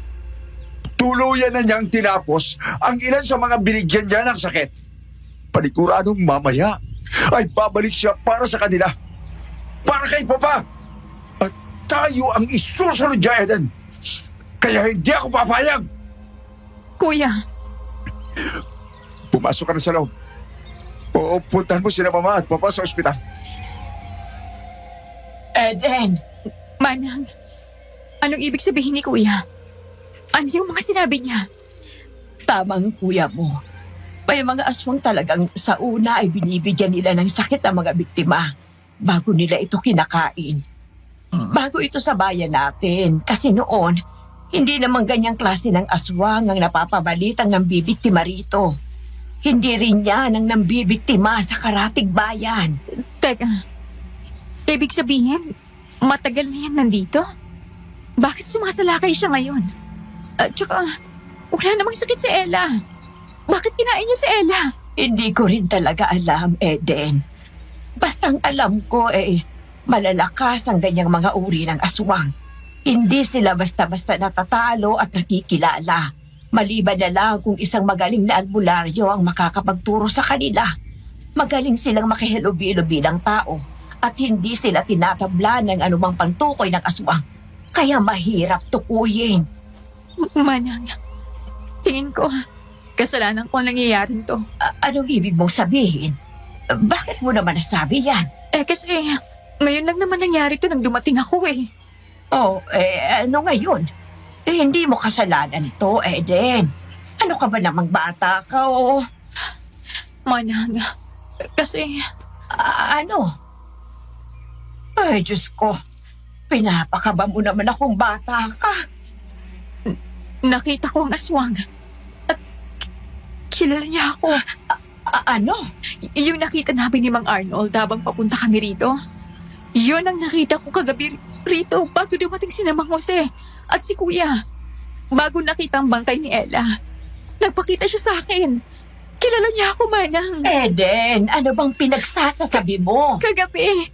A: tuluyan na niyang tinapos ang ilan sa mga binigyan niya ng sakit. Paniguradong mamaya ay babalik siya para sa kanila. Para kay Papa. At tayo ang isusunod niya, Eden. Kaya hindi ako papayag.
B: Kuya,
A: Pumasok ka na sa loob. O puntahan mo sila Mama at Papa sa ospital.
G: Eden!
B: Manang, anong ibig sabihin ni Kuya? Ano yung mga sinabi niya?
G: Tamang kuya mo. May mga aswang talagang sa una ay binibigyan nila ng sakit ang mga biktima bago nila ito kinakain. Bago ito sa bayan natin. Kasi noon, hindi naman ganyang klase ng aswang ang napapabalitang nambibiktima rito. Hindi rin yan ang nambibiktima sa karatig bayan.
B: Teka, ibig sabihin, matagal na yan nandito? Bakit sumasalakay siya ngayon? At saka, wala namang sakit si Ella. Bakit kinain niyo si Ella?
G: Hindi ko rin talaga alam, Eden. Bastang alam ko malalakas ang ganyang mga uri ng aswang. Hindi sila basta-basta natatalo at nakikilala. Maliban na lang kung isang magaling na albularyo ang makakapagturo sa kanila. Magaling silang makihalubilo bilang tao at hindi sila tinatabla ng anumang pantukoy ng aswang. Kaya mahirap tukuyin.
B: Manang, tingin ko, kasalanan ko ang nangyayaring to.
G: Anong ibig mong sabihin? Bakit mo naman nasabi yan?
B: Kasi ngayon lang naman nangyari to nang dumating ako eh.
G: Ano ngayon? Hindi mo kasalanan ito, Eden. Ano ka ba namang bata ka,
B: Manang, kasi
G: ano? Ay, Diyos ko. Pinapakaba mo naman akong bata ka.
B: nakita ko ang aswang. At kilala niya ako.
G: Ano?
B: Yung nakita namin ni Mang Arnold habang papunta kami rito. Yun ang nakita ko kagabi rito bago dumating si Mang Jose at si Kuya. Bago nakita ang bangkay ni Ella, nagpakita siya sa akin. Kilala niya ako, Manang.
G: Eden, ano bang pinagsasasabi mo?
B: Kagabi,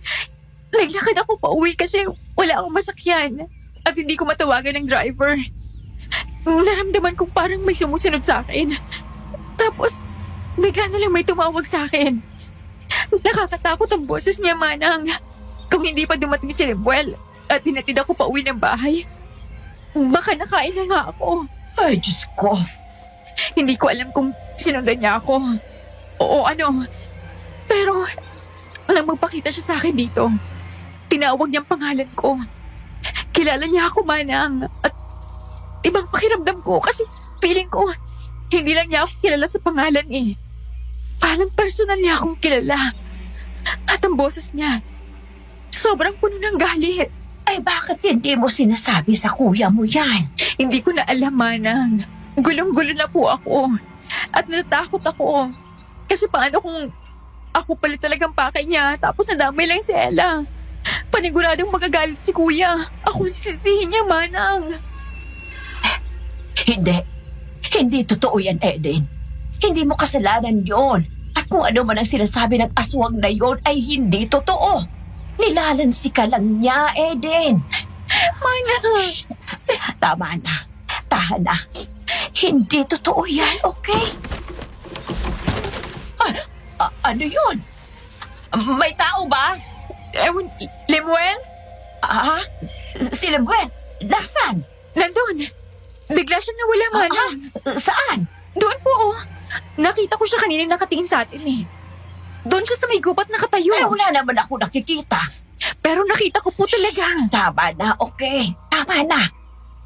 B: naglakad ako pauwi kasi wala akong masakyan at hindi ko matawagan ng driver. Naramdaman kong parang may sumusunod sa akin. Tapos, bigla na lang may tumawag sa akin. Nakakatakot ang boses niya, Manang. Kung hindi pa dumating si Lemuel at dinatid ako pauwi ng bahay, baka nakain na nga ako.
G: Ay, Diyos ko.
B: Hindi ko alam kung sinundan niya ako. Oo, ano. Pero, nang magpakita siya sa akin dito, tinawag niyang pangalan ko. Kilala niya ako, Manang. At ibang pakiramdam ko kasi feeling ko, hindi lang niya ako kilala sa pangalan eh. Parang personal niya akong kilala. At ang boses niya, sobrang puno ng galit.
G: Ay, bakit hindi mo sinasabi sa kuya mo yan?
B: Hindi ko na alam, Manang. Gulong-gulo na po ako. At natatakot ako. Kasi paano kung ako pala talagang pakay niya tapos nadamay lang si Ella? Paniguradong magagalit si Kuya. Ako sisisihin niya, Manang.
G: Hindi. Hindi totoo yan, Eden. Hindi mo kasalanan yon. At kung ano man ang sinasabi ng aswang na yon ay hindi totoo. Nilalansi ka lang niya, Eden.
B: Manang!
G: Tama na. Tahan na. Hindi totoo yan, okay? Ano yun? May tao ba?
B: Ewan, Lemuel?
G: Si Lemuel, nasaan?
B: Nandun. Bigla siyang nawala, Manang.
G: Saan?
B: Doon po, oh. Nakita ko siya kanina nakatingin sa atin eh. Doon siya sa may gubat nakatayo.
G: Ay, wala naman ako nakikita.
B: Pero nakita ko po talaga.
G: Tama na, okay. Tama na.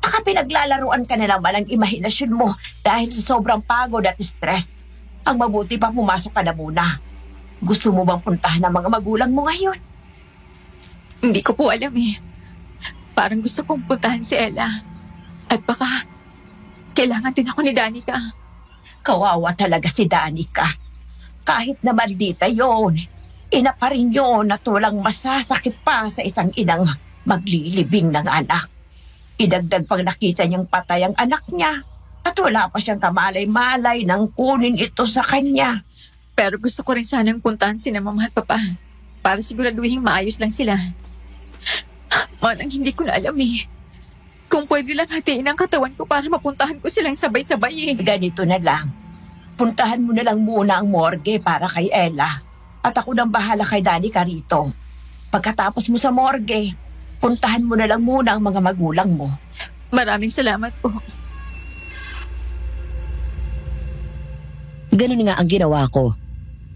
G: Baka pinaglalaruan ka na naman ang imahinasyon mo dahil sa sobrang pagod at stress. Ang mabuti pa pumasok ka na muna. Gusto mo bang puntahan ang mga magulang mo ngayon?
B: Hindi ko po alam eh. Parang gusto kong puntahan si Ella. At baka kailangan din ako ni Danica.
G: Kawawa talaga si Danica. Kahit na maldita yon, ina pa rin yun at walang masasakit pa sa isang inang maglilibing ng anak. Idagdag pang nakita niyang patay ang anak niya at wala pa siyang kamalay-malay nang kunin ito sa kanya.
B: Pero gusto ko rin sanang puntahan si Mama at Papa para siguraduhin maayos lang sila. Manang hindi ko na alam eh. Kung pwede lang hatiin ang katawan ko para mapuntahan ko silang sabay-sabay eh.
G: Ganito na lang. Puntahan mo na lang muna ang morgue para kay Ella. At ako nang bahala kay Danica rito. Pagkatapos mo sa morgue, puntahan mo na lang muna ang mga magulang mo.
B: Maraming salamat po.
E: Ganun nga ang ginawa ko.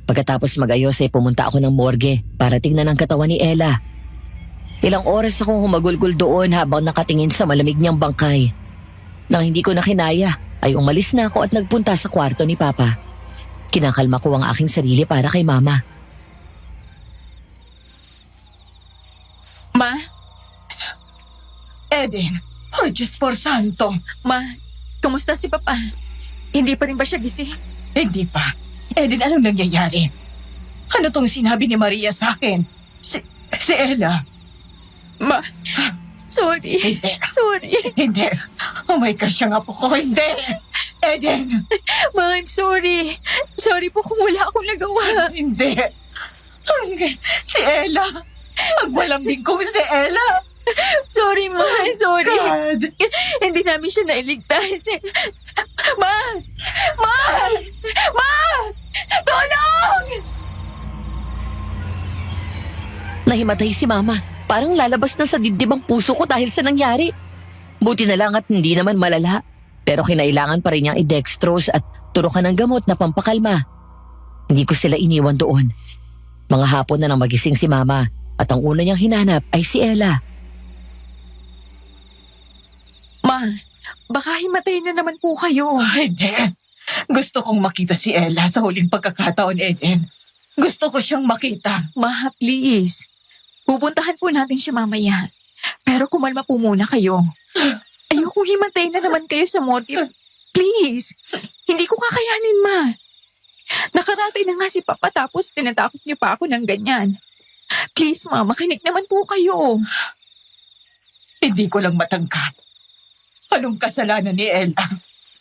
E: Pagkatapos mag-ayos ay pumunta ako ng morgue para tingnan ang katawan ni Ella. Ilang oras akong humagulgol doon habang nakatingin sa malamig niyang bangkay. Nang hindi ko na kinaya, ay umalis na ako at nagpunta sa kwarto ni Papa. Kinakalma ko ang aking sarili para kay Mama.
B: Ma?
G: Eden, oh Diyos por santo.
B: Ma, kumusta si Papa? Hindi pa rin ba siya gising?
I: Hindi pa. Eden, anong nangyayari? Ano tong sinabi ni Maria sa akin? Si Ella.
B: Ma, sorry.
I: Hindi.
B: Sorry.
I: Hindi. Oh my gosh, ang apo ko. Hindi. Eden!
B: Ma, I'm sorry. Sorry po kung wala akong nagawa.
I: Hindi. Si Ella. Ang malambing kong si Ella.
B: Sorry, Ma. Sorry.
I: God.
B: Hindi namin siya nailigtas. Ma! Ma! Ma! Tulong!
E: Nahimatay si Mama. Parang lalabas na sa dibdib ang puso ko dahil sa nangyari. Buti na lang at hindi naman malala. Pero kinailangan pa rin niyang i-dextrose at turukan ng gamot na pampakalma. Hindi ko sila iniwan doon. Mga hapon na nang magising si Mama at ang una niyang hinanap ay si Ella.
B: Ma, baka himatay na naman po kayo.
I: Eden. Gusto kong makita si Ella sa huling pagkakataon, Eden. Gusto ko siyang makita.
B: Ma, please. Pupuntahan po natin siya mamaya. Pero kumalma po muna kayo. Ayokong himatay na naman kayo sa morgue. Please. Hindi ko kakayanin, Ma. Nakaratay na nga si Papa tapos tinatakot niyo pa ako ng ganyan. Please, Ma, makinig naman po kayo.
I: Hindi ko lang matangkap. Anong kasalanan ni Ella?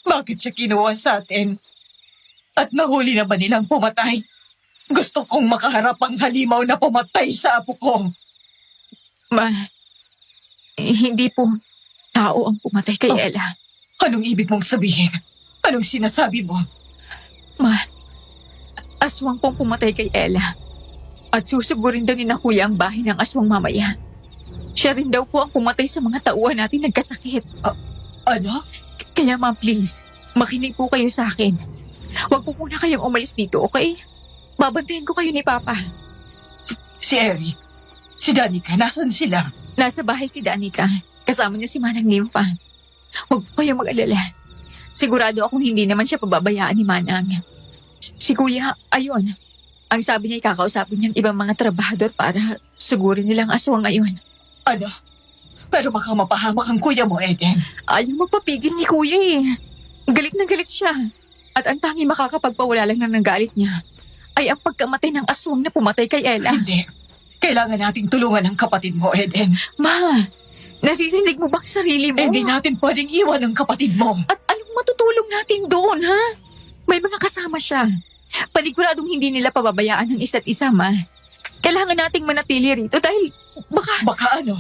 I: Bakit siya kinuha sa atin? At nahuli na ba nilang pumatay? Gusto kong makaharap ang halimaw na pumatay sa apo ko.
B: Ma, hindi po tao ang pumatay kay Ella.
I: Anong ibig mong sabihin? Anong sinasabi mo?
B: Ma, aswang pong pumatay kay Ella. At susugurin daw ni na Kuya ang bahay ng aswang mamaya. Siya rin daw po ang pumatay sa mga tauhan natin nagkasakit.
I: Ano?
B: Kaya ma, please, makinig po kayo sa akin. Huwag po muna kayong umalis dito, okay? Babantayan ko kayo ni Papa.
I: Si Eric, si Danica, nasan sila?
B: Nasa bahay si Danica. Kasama niya si Manang Nympha. Huwag po kayong mag-alala. Sigurado akong hindi naman siya pababayaan ni Manang. Si Kuya, ayun. Ang sabi niya, kakausapin niyang ibang mga trabahador para sugurin nilang aswang ngayon.
I: Ano? Pero baka mapahamak ang kuya mo, Eden.
B: Ayaw magpapigil ni Kuya eh. Galit na galit siya. At ang tanging makakapagpawala lang ng galit niya ay ang pagkamatay ng aswang na pumatay kay Ella.
I: Hindi. Kailangan nating tulungan ang kapatid mo, Eden.
B: Ma, naririnig mo bang sarili mo?
I: Hindi natin pwedeng iwan ang kapatid mo.
B: At anong matutulong natin doon, ha? May mga kasama siya. Paniguradong hindi nila pababayaan ng isa't isa, Ma. Kailangan nating manatili rito dahil
I: Baka ano?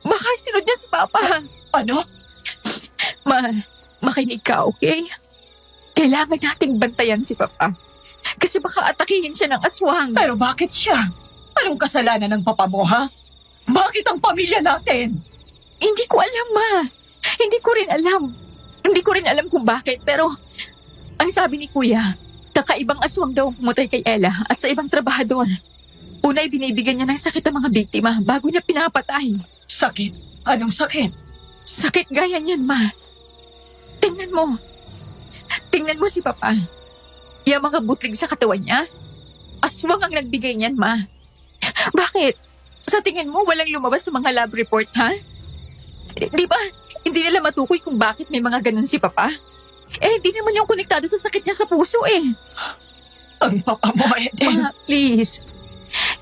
B: baka sinod niya si Papa.
I: Ano?
B: Ma, makinig ka, okay? Kailangan nating bantayan si Papa. Kasi baka atakihin siya ng aswang.
I: Pero bakit siya? Anong kasalanan ng papa mo, ha? Bakit ang pamilya natin?
B: Hindi ko alam, Ma. Hindi ko rin alam. Hindi ko rin alam kung bakit, pero ang sabi ni Kuya, kakaibang aswang daw ang pumatay kay Ella at sa ibang trabahador. Una ay binibigyan niya ng sakit ang mga biktima bago niya pinapatay.
I: Sakit? Anong sakit?
B: Sakit gaya niyan, Ma. Tingnan mo. Tingnan mo si Papa. Yung mga butlig sa katawan niya. Aswang ang nagbigay niyan, Ma. Bakit? Sa tingin mo, walang lumabas sa mga lab report, ha? Di ba? Hindi nila matukoy kung bakit may mga ganun si Papa. Eh, hindi naman yung konektado sa sakit niya sa puso, eh.
I: Ang papa mo, Eden.
B: Ma, please.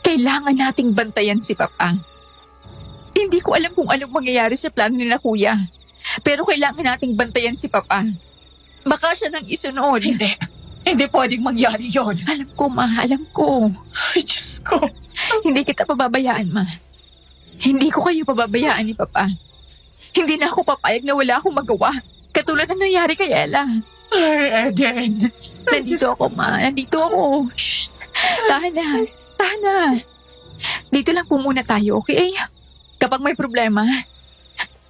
B: Kailangan nating bantayan si Papa. Hindi ko alam kung anong mangyayari sa plano nila Kuya. Pero kailangan nating bantayan si Papa. Baka siya nang isunod.
I: Hindi. Hindi pwedeng mangyari yon.
B: Alam ko, Ma. Alam ko.
I: Ay, Diyos ko.
B: Hindi kita pababayaan, Ma. Hindi ko kayo pababayaan ni Papa. Hindi na ako papayag na wala akong magawa. Katulad ng nangyari kay Ella.
I: Ay, Eden.
B: Nandito ako, Ma. Nandito ako. Shh. Tahan na. Tahan na. Dito lang po muna tayo, okay? Kapag may problema,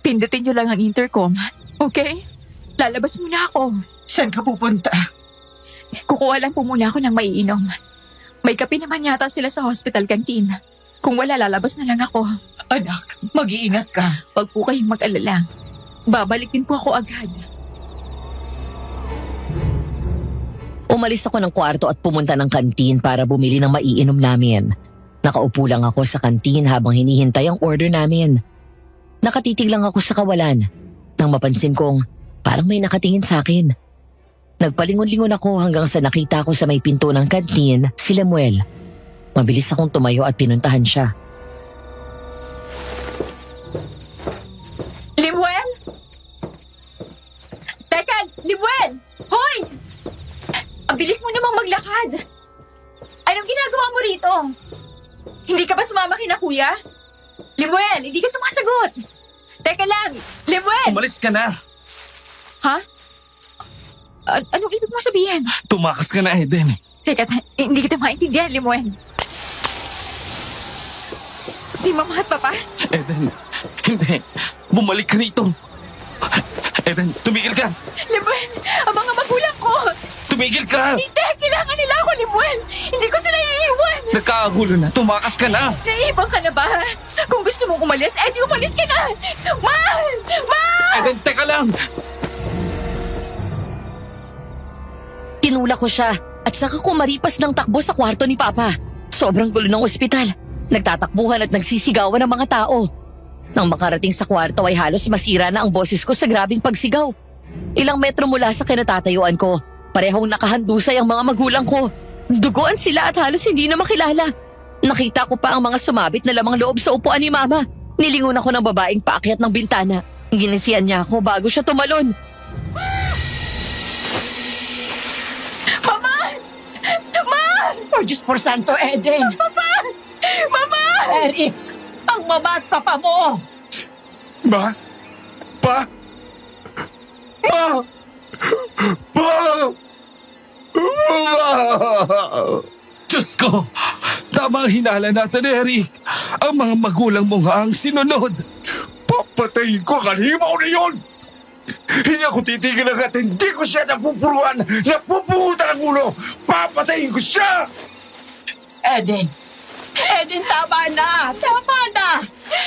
B: pindutin niyo lang ang intercom. Okay? Lalabas muna ako.
I: Saan ka pupunta?
B: Kukuha lang po muna ako ng maiinom. May kape naman yata sila sa hospital canteen. Kung wala, lalabas na lang ako.
I: Anak, mag-iingat ka.
B: Huwag po kayong mag-alala. Babalik din po ako agad.
E: Umalis ako ng kwarto at pumunta ng kantin para bumili ng maiinom namin. Nakaupo lang ako sa kantin habang hinihintay ang order namin. Nakatitig lang ako sa kawalan nang mapansin kong parang may nakatingin sa akin. Nagpalingon-lingon ako hanggang sa nakita ko sa may pinto ng kantin si Lemuel. Mabilis akong tumayo at pinuntahan siya.
B: Limuel? Teka, Limuel! sumama kina kuya? Lemuel, hindi ka sumasagot. Teka lang, Lemuel!
D: Umalis ka na.
B: Ha? Anong ibig mo sabihin?
D: Tumakas ka na, Eden.
B: Teka, hindi kita maintindihan, Lemuel. Si Mama at Papa?
D: Eden, hindi. Bumalik ka rito. Eden, tumigil ka.
B: Lemuel, ang mga magulang ko!
D: Tumigil ka.
B: Hindi, kailangan nila ako, Lemuel! Hindi ko sila iiwan!
D: Nagkakagulo na. Tumakas ka na.
B: Naiibang ka na ba? Kung gusto mong umalis, di umalis ka na! Ma! Ma!
D: Eden, teka lang.
E: Tinulak ko siya at saka ko maripas ng takbo sa kwarto ni Papa. Sobrang gulo ng ospital. Nagtatakbuhan at nagsisigawan ng mga tao. Nang makarating sa kwarto ay halos masira na ang boses ko sa grabing pagsigaw. Ilang metro mula sa kinatatayuan ko, parehong nakahandusay ang mga magulang ko. Duguan sila at halos hindi na makilala. Nakita ko pa ang mga sumabit na lamang loob sa upuan ni Mama. Nilingon ako ng babaeng paakyat ng bintana. Ginisiyan niya ako bago siya tumalon.
G: Oh, Diyos por Santo, Eden.
B: Mama!
G: Eric, ang mama at papa mo.
A: Ma? Pa? Ma? Pa? Ma?
D: Diyos ko, tama ang hinala natin, Eric. Ang mga magulang mo nga ang sinunod.
A: Papatayin ko ang halimaw na yun! Hindi ako titigil at hindi ko siya napupuruan, napupuhutan ng ulo! Papatayin ko siya!
G: Eden. Eden, tama na. Tama na.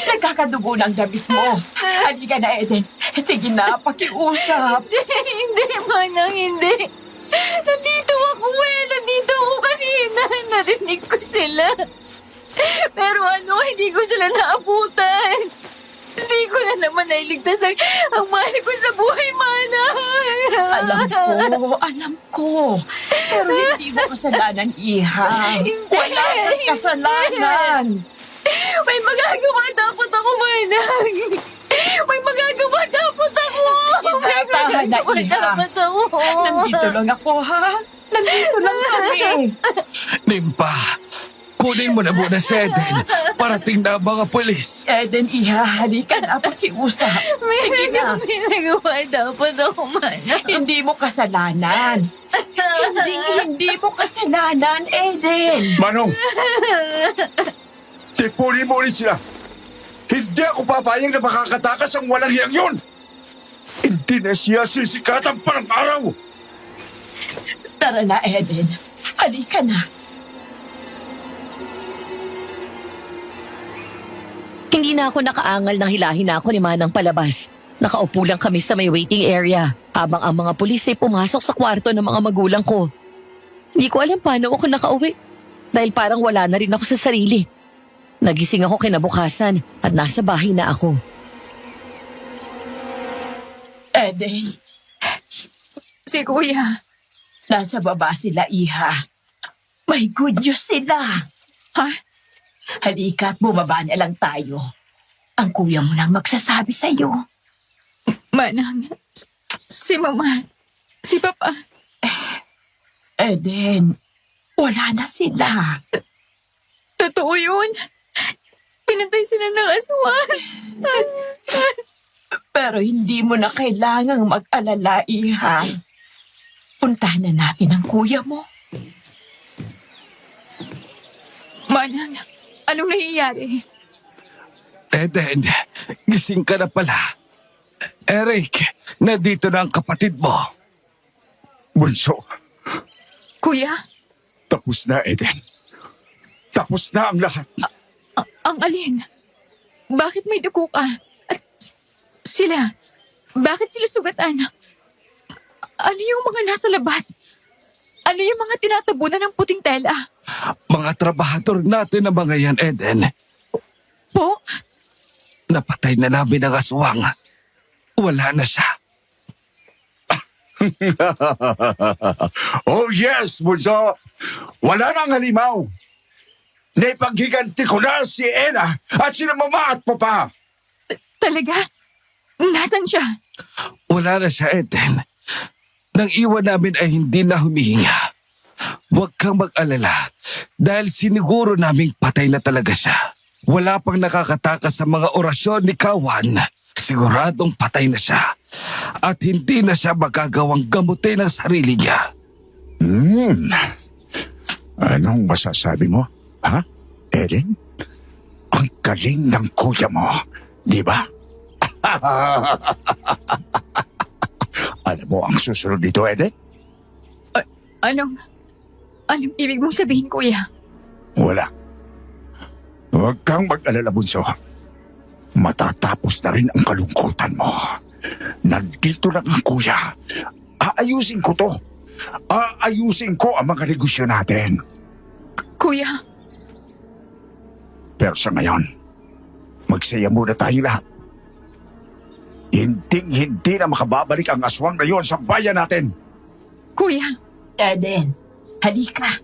G: Nagkakadugo ng damit mo. Halika na, Eden. Sige na, pakiusap.
B: Hindi, Manang, hindi. Nandito ako nandito ako kanina. Narinig ko sila. Pero hindi ko sila naabutan. Hindi ko na naman nailigtas ang mahal ko sa buhay, Manang.
G: Alam ko. Pero hindi mo kasalanan, Iha.
B: Hindi.
G: Wala kang kasalanan.
B: May magagawa dapat ako, Manang. May magagawa dapat ako. May
G: Tahan na,
B: magagawa
G: Iha.
B: dapat ako.
G: Nandito lang ako, ha? Nandito lang kami.
D: Nimpa, kunin mo na muna si Eden. Parating na ang mga polis.
G: Eden, Iha, halika na, pakiusap. Sige na.
B: May nagawa dapat ako, Manang.
G: Hindi mo kasalanan. Hindi mo kasalanan, Eden.
A: Manong! Tipunin mo ulit sila! Hindi ako papayag na makakatakas ang walang hiyang yun! Hindi na siya sisikatan pa ng araw!
G: Tara na, Eden. Halika na.
E: Hindi na ako nakaangal nang hilahin ako ni Manang palabas. Nakaupo lang kami sa may waiting area habang ang mga pulis ay pumasok sa kwarto ng mga magulang ko. Hindi ko alam paano ako nakauwi dahil parang wala na rin ako sa sarili. Nagising ako kinabukasan at nasa bahay na ako.
G: Eden,
B: Si Kuya.
G: nasa baba sila, Iha. May good news sila.
B: Ha?
G: Halika at bumaba na lang tayo. Ang kuya mo nang magsasabi sa'yo.
B: Manang. Si Mama. Si Papa.
G: Eden, wala na sila.
B: Totoo yun. Pinatay sila ng aswang.
G: Pero hindi mo na kailangang mag-alala, Iha. Puntahan na natin ang kuya mo.
B: Manang, anong nangyayari?
D: Eden, gising ka na pala. Eric, nandito na ang kapatid mo.
A: Bunso,
B: Kuya,
A: tapos na, Eden. Tapos na ang lahat.
B: ang alin? Bakit may dugo ka? At sila, bakit sila sugatan? Ano yung mga nasa labas? Ano yung mga tinatabunan ng puting tela?
D: Mga trabahador natin na mga yan, Eden.
B: Po?
D: Napatay na namin ang aswang. Wala na siya.
A: Oh yes, Bunso. Wala nang halimaw. Naipaghiganti ko na si Ena at sina Mama at Papa.
B: Talaga? Nasaan siya?
D: Wala na siya, Eden. Nang iwan namin ay hindi na humihinga. Huwag kang mag-alala dahil siniguro naming patay na talaga siya. Wala pang nakakatakas sa mga orasyon ni Kawan. Siguradong patay na siya. At hindi na siya magagawang gamutin ang sarili niya.
A: Anong masasabi mo? Ha, Eden? Ang galing ng kuya mo, di ba? Alam mo ang susunod dito, Eden?
B: Anong ibig mong sabihin, kuya?
A: Wala. Huwag kang mag-alala, bunso. Matatapos na rin ang kalungkutan mo. Nandito lang ang kuya. Aayusin ko to. Aayusin ko ang mga negosyo natin.
B: Kuya,
A: Pero sa ngayon, magsaya muna tayo lahat. Hindi na makababalik ang aswang na yon sa bayan natin.
B: kuya,
F: Eden, halika.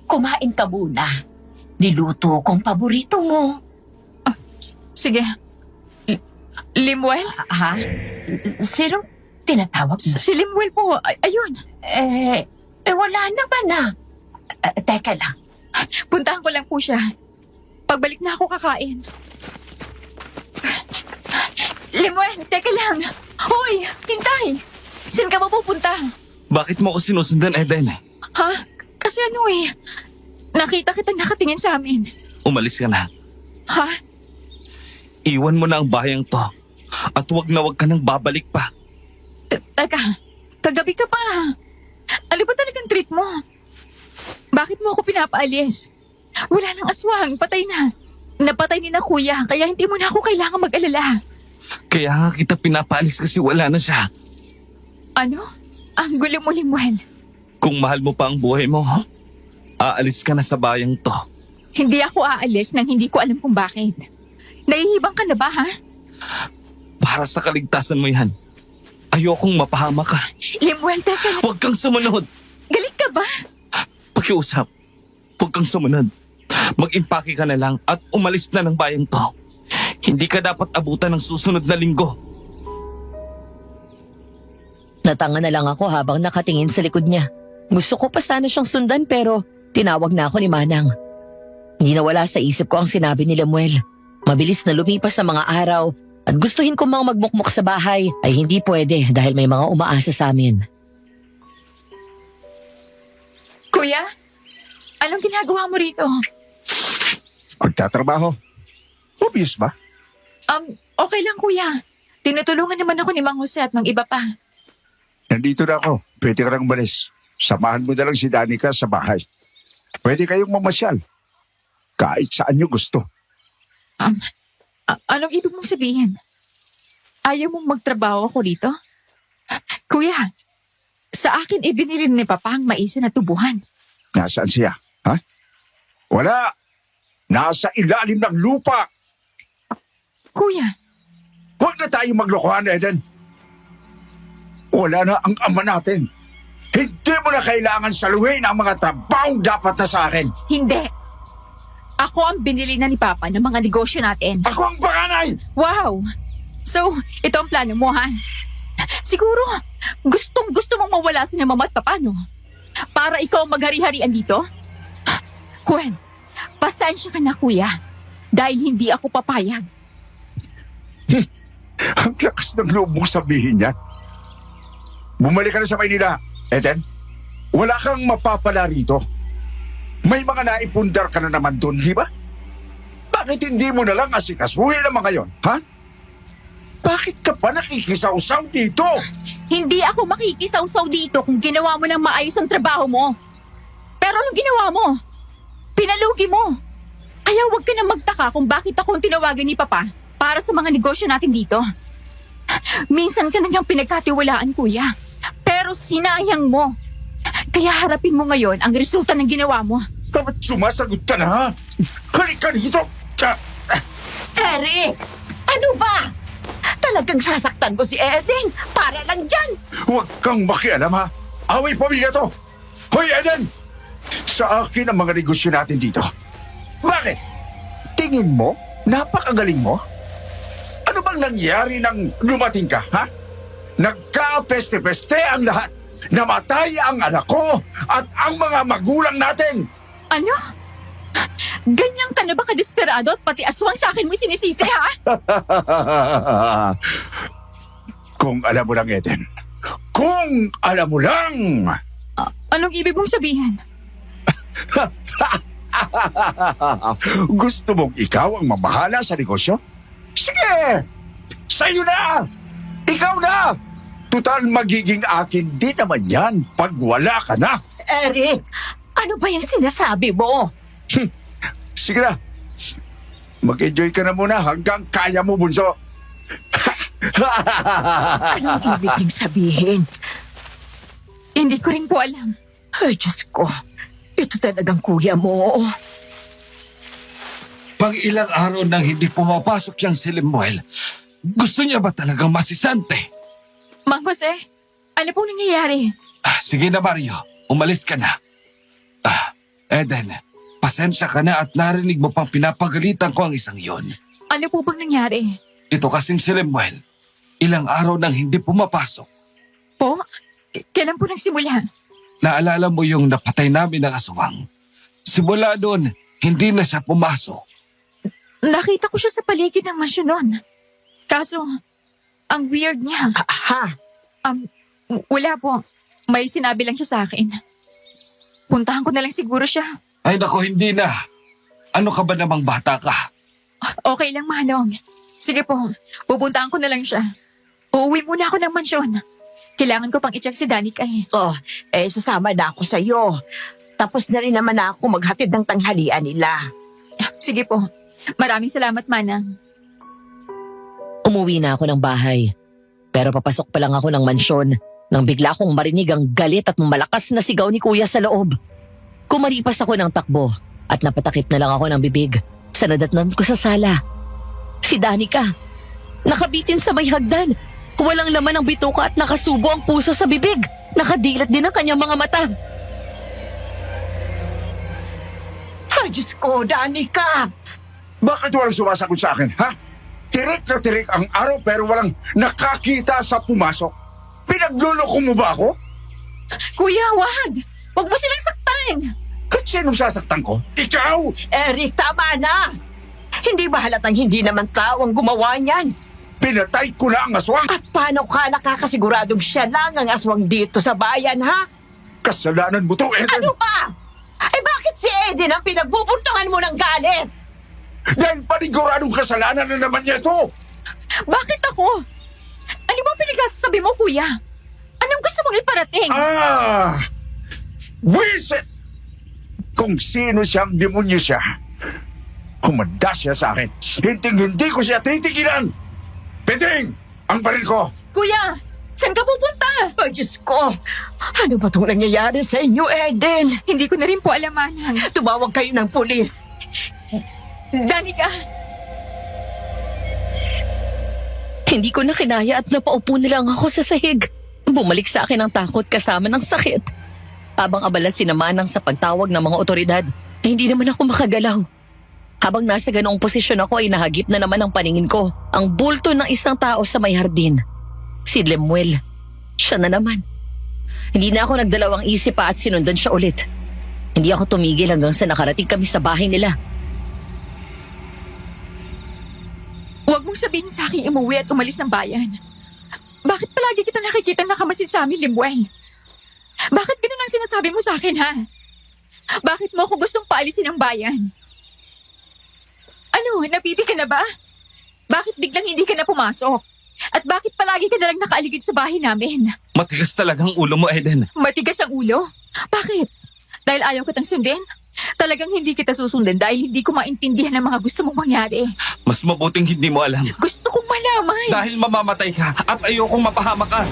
F: Kumain ka muna. Niluto kong paborito mo.
B: sige. Limuel?
F: Ha? Sinong tinatawag mo?
B: Si Limuel po, ayun.
F: Wala naman na. Teka lang.
B: Puntahan ko lang po siya. Pagbalik na ako kakain. Limuel, teka lang. Hoy, hintay. Saan ka ba pupunta?
D: Bakit mo ako sinusundan, Eden?
B: Ha? Kasi nakita kita nakatingin sa amin.
D: Umalis ka na.
B: Ha?
D: Iwan mo na ang bayang to. At wag na wag ka nang babalik pa.
B: Teka, kagabi ka pa. Ano ba talagang trip mo? Bakit mo ako pinapaalis? Wala nang aswang, patay na. Napatay ni na kuya, kaya hindi mo na ako kailangan mag-alala.
D: Kaya nga kita pinapaalis kasi wala na siya.
B: Ano? Ang gulo mo, Limuel.
D: Kung mahal mo pa ang buhay mo, aalis ka na sa bayang to.
B: Hindi ako aalis nang hindi ko alam kung bakit. Nahihibang ka na ba, ha?
D: Para sa kaligtasan mo yan. Ayokong mapahama ka.
B: Limuel, teka.
D: Huwag kang sumunod.
B: Galit ka ba?
D: Pakiusap. Huwag kang sumunod. Mag-impake ka na lang at umalis na ng bayang to. Hindi ka dapat abutan ng susunod na linggo.
E: Natanga na lang ako habang nakatingin sa likod niya. Gusto ko pa sana siyang sundan pero tinawag na ako ni Manang. Hindi nawala sa isip ko ang sinabi ni Lemuel. Mabilis na lumipas sa mga araw at gustuhin ko mang magmukmok sa bahay ay hindi pwede dahil may mga umaasa sa amin.
B: Kuya, anong ginagawa mo rito?
A: Magtatrabaho. Obvious ba?
B: Okay lang, kuya. Tinutulungan naman ako ni Mang Jose at ng iba pa.
A: Nandito na ako. Pwede ka nang umalis. Samahan mo na lang si Danica sa bahay. Pwede kayong mamasyal. Kahit saan nyo gusto.
B: Anong ibig mong sabihin? Ayaw mong magtrabaho ako dito? Kuya, sa akin ibinili ni Papa ang maisin na tubuhan.
A: Nasaan siya? Ha? Wala. Nasa ilalim ng lupa.
B: Kuya,
A: Huwag na tayong maglokohan, Eden. Wala na ang ama natin. Hindi mo na kailangan saluhin ang mga trabahong dapat na sa akin.
B: hindi. Ako ang binili na ni Papa ng mga negosyo natin.
A: Ako ang panganay!
B: Wow! So, ito ang plano mo, ha? Siguro, gusto mong mawala si Mama at Papa, no? Para ikaw ang maghari-harian dito? Gwen, pasensya ka na, kuya. Dahil hindi ako papayag.
A: Ang lakas ng loob mong sabihin yan. Bumalik ka na sa Maynila, Eden. Wala kang mapapala rito. May mga naipundar ka na naman doon, di ba? Bakit hindi mo na lang asikasuhin ang mga yon, ha? Bakit ka pa nakikisaw-saw dito?
B: Hindi ako makikisaw-saw dito kung ginawa mo ng maayos ang trabaho mo. Pero anong ginawa mo? Pinalugi mo. Kaya huwag ka na magtaka kung bakit ako ang tinawagan ni Papa para sa mga negosyo natin dito. Minsan ka na niyang pinagkatiwalaan, kuya. Pero sinayang mo. Kaya harapin mo ngayon ang resulta ng ginawa mo.
A: Dapat sumasagot ka na, ha? Halika dito!
F: Eric! Ano ba? Talagang sasaktan mo si Eden para lang dyan.
A: Huwag kang makialam, ha? Away pamilya to! Hoy, Eden! Sa akin ang mga negosyo natin dito. Bakit? Tingin mo? Napakagaling mo? Ano bang nangyari nang lumating ka, ha? Nagka-peste-peste ang lahat. Namatay ang anak ko at ang mga magulang natin.
B: Ano? Ganyan ka na ba kadesperado at pati aswang sa akin mo sinisisi, ha?
A: Kung alam mo lang, Eden. Kung alam mo lang!
B: Anong ibig mong sabihin?
A: Gusto mong ikaw ang mamahala sa negosyo? Sige! Sa'yo na! Ikaw na! Tutal magiging akin din naman yan pag wala ka na.
G: Eric, ano ba yung sinasabi mo?
A: Sige na. Mag-enjoy ka na muna hanggang kaya mo, bunso.
G: Anong ibig niyong sabihin?
B: Hindi ko rin po alam.
G: Ay, Diyos ko. Ito talagang kuya mo.
D: Pang ilang araw nang hindi pumapasok yung si Lemuel, gusto niya ba talagang masisante?
B: Mang Jose, ano pong nangyayari?
D: Sige na Mario, umalis ka na. Eden, pasensya ka na at narinig mo pang pinapagalitan ko ang isang yon.
B: Ano po bang nangyari?
D: Ito kasing si Lemuel, ilang araw nang hindi pumapasok.
B: Po? Kailan po nagsimula?
D: Naalala mo yung napatay namin ng aswang? Simula doon, hindi na siya pumasok.
B: Nakita ko siya sa paligid ng mansyon noon. Kaso, ang weird niya. Wala po. May sinabi lang siya sa akin. Puntahan ko na lang siguro siya.
D: Ay nako, hindi na. Ano ka ba namang bata ka?
B: Okay lang, Manong. Sige po, pupuntahan ko na lang siya. Uuwi muna ako ng mansyon. Kailangan ko pang i-check si Danica eh.
G: Sasama na ako sa'yo. Tapos na rin naman ako maghatid ng tanghalian nila.
B: Sige po. Maraming salamat, Manang.
E: Umuwi na ako ng bahay. Pero papasok pa lang ako ng mansyon nang bigla kong marinig ang galit at malakas na sigaw ni Kuya sa loob. Kumaripas ako ng takbo at napatakip na lang ako ng bibig sa nadatnan ko sa sala. Si Danica, nakabitin sa may hagdan. Walang laman ang bituka at nakasubo ang puso sa bibig. Nakadilat din ang kanyang mga mata.
G: Ay, Diyos ko, Danica!
A: Bakit walang sumasagot sa akin, ha? Tirik na tirik ang araw pero walang nakakita sa pumasok. Pinagluloko mo ba ako?
B: Kuya, wag! Huwag mo silang saktan!
A: At sinong sasaktan ko? Ikaw!
G: Eric, tama na! Hindi ba halatang hindi naman tao ang gumawa niyan?
A: Pinatay ko na ang aswang!
G: At paano ka nakakasiguradong siya lang ang aswang dito sa bayan, ha?
A: Kasalanan mo to, Eden!
G: Ano ba? Ay bakit si Eden ang pinagbubuntungan mo ng galit?
A: Dahil paniguradong kasalanan na naman niya ito!
B: Bakit ako? Ano bang pinagsasabi mo, Kuya? Anong gusto mong iparating?
A: Wisit! Kung sino siyang demonyo siya, kumanda siya sa akin. Hindi ko siya titigilan! Piting! Ang baril ko!
B: Kuya, saan ka pupunta?
G: Ay, Diyos ko! Ano ba itong nangyayari sa inyo, Eden?
B: Hindi ko na rin po alam, Manang.
G: Tumawag kayo ng pulis.
B: Danica!
E: Hindi ko na kinaya at napaupo na lang ako sa sahig. Bumalik sa akin ang takot kasama ng sakit. Habang abala si Manang sa pagtawag ng mga otoridad, ay hindi naman ako makagalaw. Habang nasa ganoong posisyon ako ay nahagip na naman ang paningin ko ang bulto ng isang tao sa may hardin. Si Lemuel. Siya na naman. Hindi na ako nagdalawang isip pa at sinundan siya ulit. Hindi ako tumigil hanggang sa nakarating kami sa bahay nila.
B: Huwag mong sabihin sa akin umuwi at umalis ng bayan. Bakit palagi kita nakikita nakamasid sa amin, Lemuel? Bakit ganun ang sinasabi mo sa akin, ha? Bakit mo ako gustong paalisin ng bayan? Ano, napipi ka na ba? Bakit biglang hindi ka na pumasok? At bakit palagi ka na lang nakaaligid sa bahay namin?
D: Matigas talagang ulo mo, Eden.
B: Matigas ang ulo? Bakit? Dahil ayaw kitang sundin? Talagang hindi kita susundin dahil hindi ko maintindihan ang mga gusto mong mangyari.
D: Mas mabuting hindi mo alam.
B: Gusto kong malaman.
D: Dahil mamamatay ka at ayokong mapahama ka.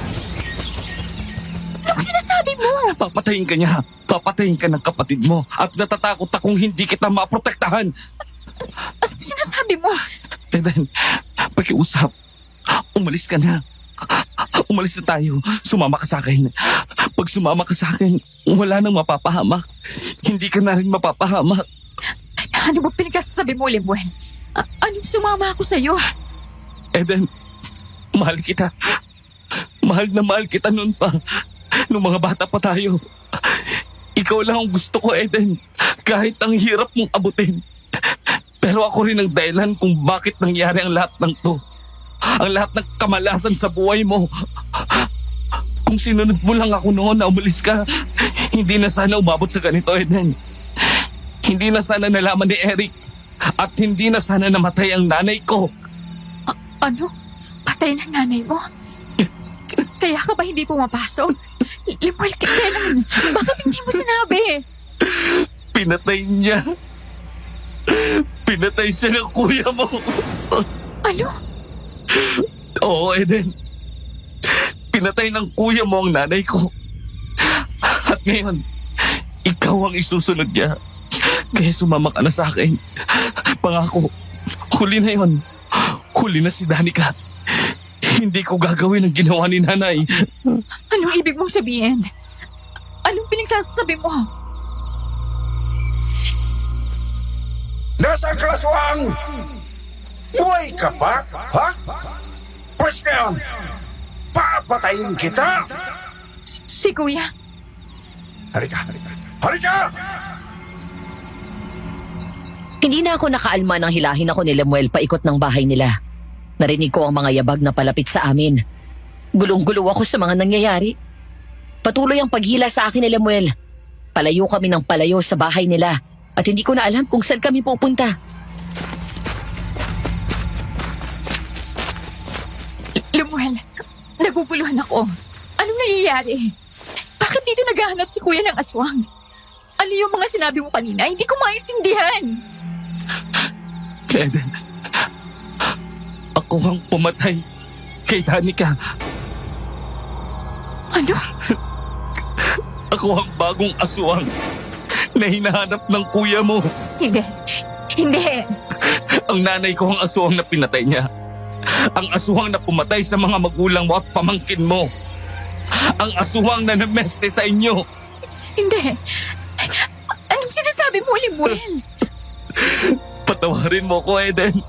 B: Anong sinasabi mo?
D: Papatayin ka niya. Papatayin ka ng kapatid mo. At natatakot akong hindi kita maprotektahan.
B: Anong sinasabi mo?
D: Eden, pakiusap. Umalis ka na. Umalis na tayo. Sumama ka sa akin. Pag sumama ka sa akin, wala nang mapapahamak. Hindi ka na rin mapapahamak.
B: Ano ba pinagsasabi mo, Lemuel? Anong sumama ako sa'yo?
D: Eden, mahal kita. Mahal na mahal kita noon pa. Nung mga bata pa tayo. Ikaw lang ang gusto ko, Eden. Kahit ang hirap mong abutin. Pero ako rin ang dahilan kung bakit nangyari ang lahat ng to. Ang lahat ng kamalasan sa buhay mo. Kung sinunod mo lang ako noon na umalis ka, hindi na sana umabot sa ganito, Eden. Hindi na sana nalaman ni Eric. At hindi na sana namatay ang nanay ko.
B: Ano? Patay na nanay mo? Kaya ka ba hindi pumapasok? Lemuel, kailan? Bakit hindi mo sinabi?
D: Pinatay niya. Pinatay siya ng kuya mo.
B: Ano?
D: Oo, Eden. Pinatay ng kuya mo ang nanay ko. At ngayon, ikaw ang isusunod niya. Kaya sumama ka na sa akin. Pangako, huli na yon. Huli na si Danica. Hindi ko gagawin ang ginawa ni nanay.
B: Anong ibig mong sabihin? Anong pinagsasabi mo?
A: Nasaan ka, aswang? Buhay ka pa? Ha? Pwes ngayon, papatayin kita!
B: Si Kuya?
A: Halika, halika. Halika!
E: Hindi na ako nakaalma nang hilahin ako ni Lemuel paikot ng bahay nila. Narinig ko ang mga yabag na palapit sa amin. Gulong-gulo ako sa mga nangyayari. Patuloy ang paghila sa akin ni Lemuel. Palayo kami ng palayo sa bahay nila at hindi ko na alam kung saan kami pupunta.
B: Lemuel, naguguluhan ako. Anong nangyayari? Bakit dito naghahanap si Kuya ng aswang? Ano yung mga sinabi mo kanina? Hindi ko maintindihan.
D: Eden, ako ang pumatay kay Danica.
B: Ano?
D: Ako ang bagong aswang na hinahanap ng kuya mo.
B: Hindi. Hindi.
D: Ang nanay ko ang aswang na pinatay niya. Ang aswang na pumatay sa mga magulang mo at pamangkin mo. Ang aswang na nameste sa inyo.
B: Hindi. Anong sinasabi mo, Lemuel?
D: Patawarin mo ko, Eden.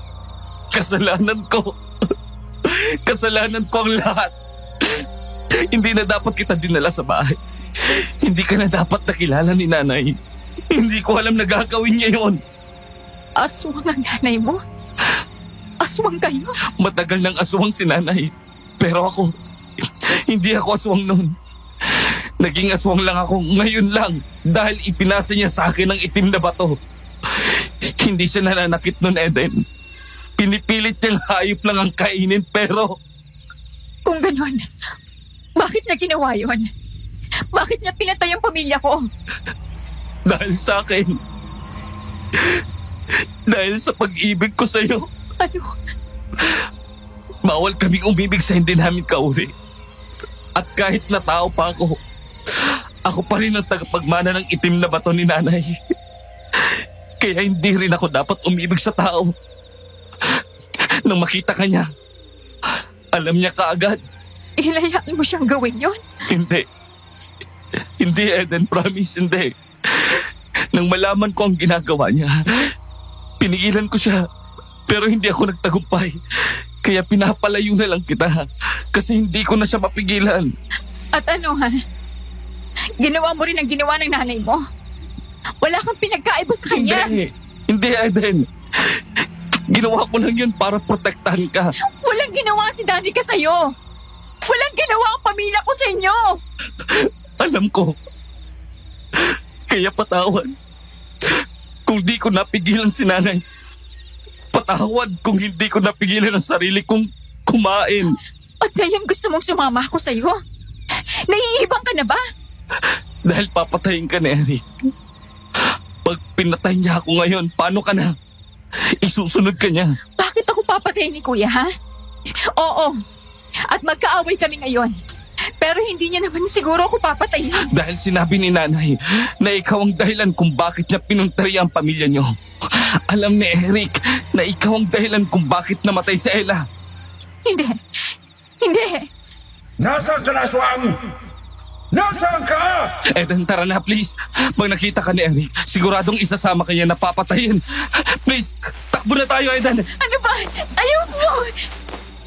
D: Kasalanan ko. Kasalanan ko ang lahat. Hindi na dapat kita dinala sa bahay. Hindi ka na dapat nakilala ni nanay. Hindi ko alam na gagawin niya yon.
B: Aswang ang nanay mo? Aswang kayo?
D: Matagal ng aswang si nanay. Pero ako, hindi ako aswang noon. Naging aswang lang ako ngayon lang dahil ipinasa niya sa akin ang itim na bato. Hindi siya nananakit noon, Eden. Pinipilit niyang hayop lang ang kainin pero...
B: Kung ganon, bakit niya ginawa yun? Bakit niya pinatay ang pamilya ko?
D: Dahil sa akin. Dahil sa pag-ibig ko sa'yo.
B: Ano?
D: Bawal kaming umibig sa hindi namin kauri. At kahit na tao pa ako pa rin ang tagapagmana ng itim na bato ni nanay. Kaya hindi rin ako dapat umibig sa tao. Nang makita ka niya, alam niya kaagad.
B: Hinayaan mo siyang gawin yun?
D: Hindi. Hindi, Eden. Promise, hindi. Nang malaman ko ang ginagawa niya, pinigilan ko siya. Pero hindi ako nagtagumpay. Kaya pinapalayo na lang kita. Kasi hindi ko na siya mapigilan.
B: At ano ha? Ginawa mo rin ang ginawa ng nanay mo? Wala kang pinagkaiba sa kanya?
D: Hindi. Hindi, Eden. Ginawa ko lang yun para protektahan ka.
B: Walang ginawa si Danica sa'yo. Walang ginawa ang pamilya ko sa inyo.
D: Alam ko. Kaya patawad. Kung di ko napigilan si nanay. Patawad kung hindi ko napigilan ang sarili kong kumain.
B: At ngayon gusto mong sumama ako sa'yo? Naiibang ka na ba?
D: Dahil papatayin ka ni Eric. Pag pinatay niya ako ngayon, paano ka na? Isusunod ka niya.
B: Bakit ako papatayin ni Kuya, ha? Oo. At magkaaway kami ngayon. Pero hindi niya naman siguro ako papatayin.
D: Dahil sinabi ni nanay na ikaw ang dahilan kung bakit niya pinuntari ang pamilya niyo. Alam ni Eric na ikaw ang dahilan kung bakit namatay si Ella.
B: Hindi. Hindi.
A: Nasaan ka na, aswang? Nasaan ka?
D: Eden, tara na, please. Pag nakita ka ni Eric, siguradong isasama ka niya na papatayin. Please, takbo na tayo, Eden.
B: Ano ba? Ayaw mo!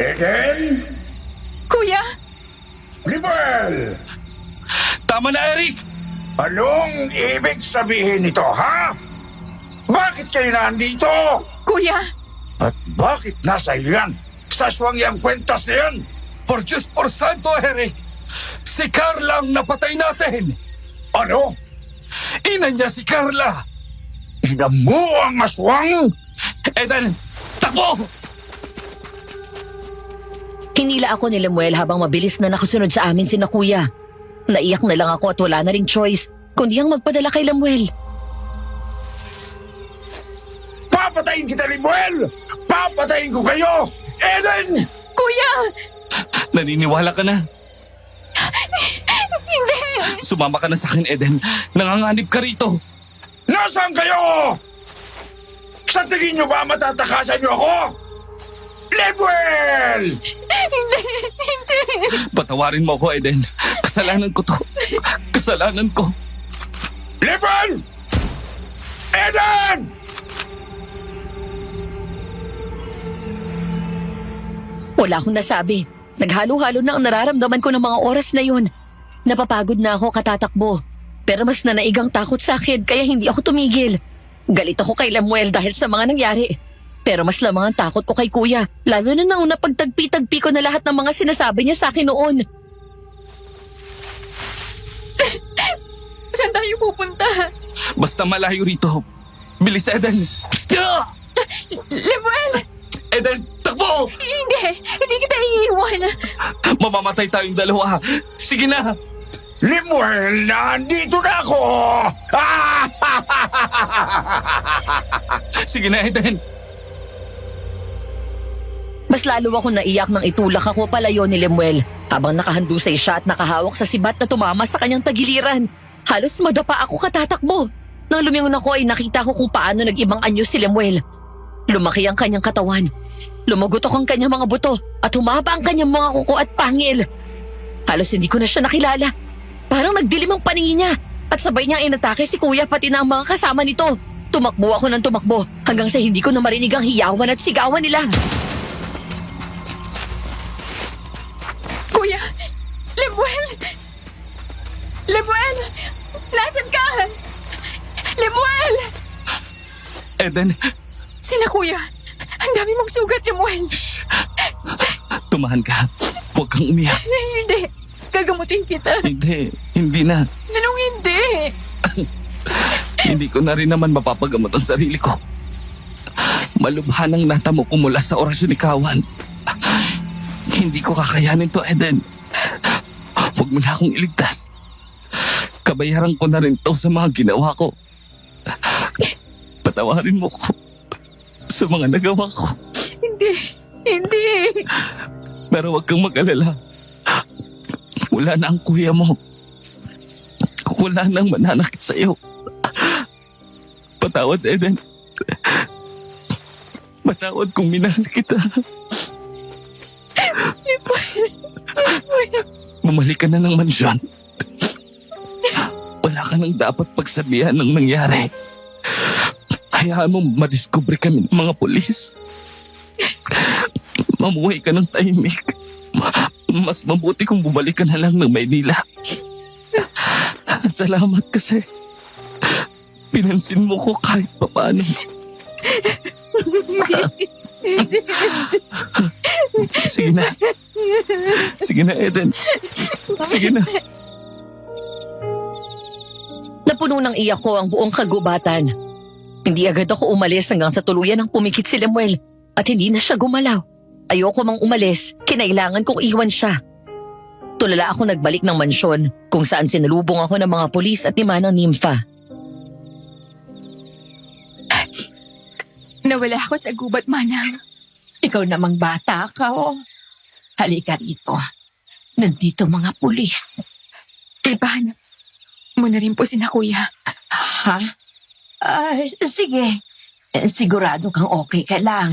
A: Eden?
B: Kuya!
A: Lemuel!
D: Tama na, Eric!
A: Anong ibig sabihin nito, ha? Bakit kayo nandito?
B: Kuya,
A: At bakit nasa yan? Sa swangyang kwentas na yan?
D: Por Diyos por Santo, Eric! Si Carla ang napatay natin!
A: Ano?
D: Ina niya si Carla!
A: Ina mo ang aswang?
D: Eden, takbo!
E: Hinila ako ni Lemuel habang mabilis na nakasunod sa amin sina kuya. Naiyak na lang ako at wala na ring choice kundi ang magpadala kay Lemuel.
A: Papatayin kita, Lemuel! Papatayin ko kayo! Eden!
B: kuya!
D: Naniniwala ka na?
B: Hindi!
D: Sumama ka na sa akin, Eden. Nanganganib ka rito.
A: Nasaan kayo? Sa tingin nyo ba matatakasan nyo ako? Lemuel!
B: Hindi!
D: Patawarin mo ako, Eden. Kasalanan ko to. Kasalanan ko.
A: Lemuel! Eden!
E: Wala akong nasabi. Naghalo-halo na ang nararamdaman ko ng mga oras na yun. Napapagod na ako katatakbo. Pero mas nanaigang takot sa akin kaya hindi ako tumigil. Galit ako kay Lemuel dahil sa mga nangyari. Pero mas lamang ang takot ko kay kuya. Lalo na nang napagtagpi-tagpi ko na lahat ng mga sinasabi niya sa akin noon.
B: Saan tayo pupunta?
D: Basta malayo rito. Bilis, Eden. Ah!
B: Lemuel!
D: Eden, takbo!
B: Hindi! Hindi kita iiwan!
D: Mamamatay tayong dalawa. Sige na.
A: Lemuel, nandito na ako!
D: Sige na, Eden.
E: Mas lalo ako naiyak nang itulak ako palayo ni Lemuel habang nakahandusay siya at nakahawak sa sibat na tumama sa kanyang tagiliran. Halos madapa ako katatakbo. Nang lumingon ako ay nakita ko kung paano nag-ibang anyo si Lemuel. Lumaki ang kanyang katawan. Lumugutok ang kanyang mga buto at humaba ang kanyang mga kuko at pangil. Halos hindi ko na siya nakilala. Parang nagdilim ang paningin niya at sabay niya inatake si kuya pati na ang mga kasama nito. Tumakbo ako ng tumakbo hanggang sa hindi ko na marinig ang hiyawan at sigawan nila.
B: Kuya! Lemuel! Lemuel! Nasaan ka? Lemuel!
D: Eden,
B: Sina kuya! Ang dami mong sugat, Lemuel!
D: tumahan ka. Huwag kang umiyak.
B: Hindi! Gagamutin kita!
D: Hindi na.
B: Anong hindi?
D: Hindi ko na rin naman mapapagamot ang sarili ko. Malubhan ang natamo ko mula sa orasyon ni Kawan. Hindi ko kakayanin to, Eden. Huwag mo na akong iligtas. Kabayaran ko na rin to sa mga ginawa ko. Patawarin mo ko sa mga nagawa ko.
B: Hindi! Hindi!
D: Pero huwag kang mag-alala. Wala na ang kuya mo. Wala nang mananakit sa'yo. Patawad, Eden. Patawad kung minahal kita. Bumalik ka na ng mansyon. Wala ka nang dapat pagsabihan ng nangyari. Hayaan mo madiskubre kami ng mga pulis. Mamuhay ka ng tahimik. Mas mabuti kung bumalik ka na lang ng Maynila. At salamat kasi pinansin mo ko kahit papaano. Sige na. Sige na, Eden. Sige na.
E: Napuno ng iyak ko ang buong kagubatan. Hindi agad ako umalis hanggang sa tuluyan ng pumikit si Lemuel at hindi na siya gumalaw. Ayoko mang umalis, kinailangan kong iwan siya. Tulala ako nagbalik ng mansyon kung saan sinalubong ako ng mga pulis at ni Manang Nympha.
B: Nawala ako sa gubat, Manang.
G: Ikaw namang bata ka, oh. Halika rito. Nandito mga pulis.
B: Ipahanap mo na rin po sina kuya.
G: Ha? Sige. Sigurado kang okay ka lang.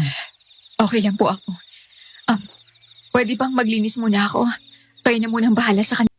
B: Okay lang po ako. Pwede bang maglinis muna ako? Kayo na munang bahala sa kanila.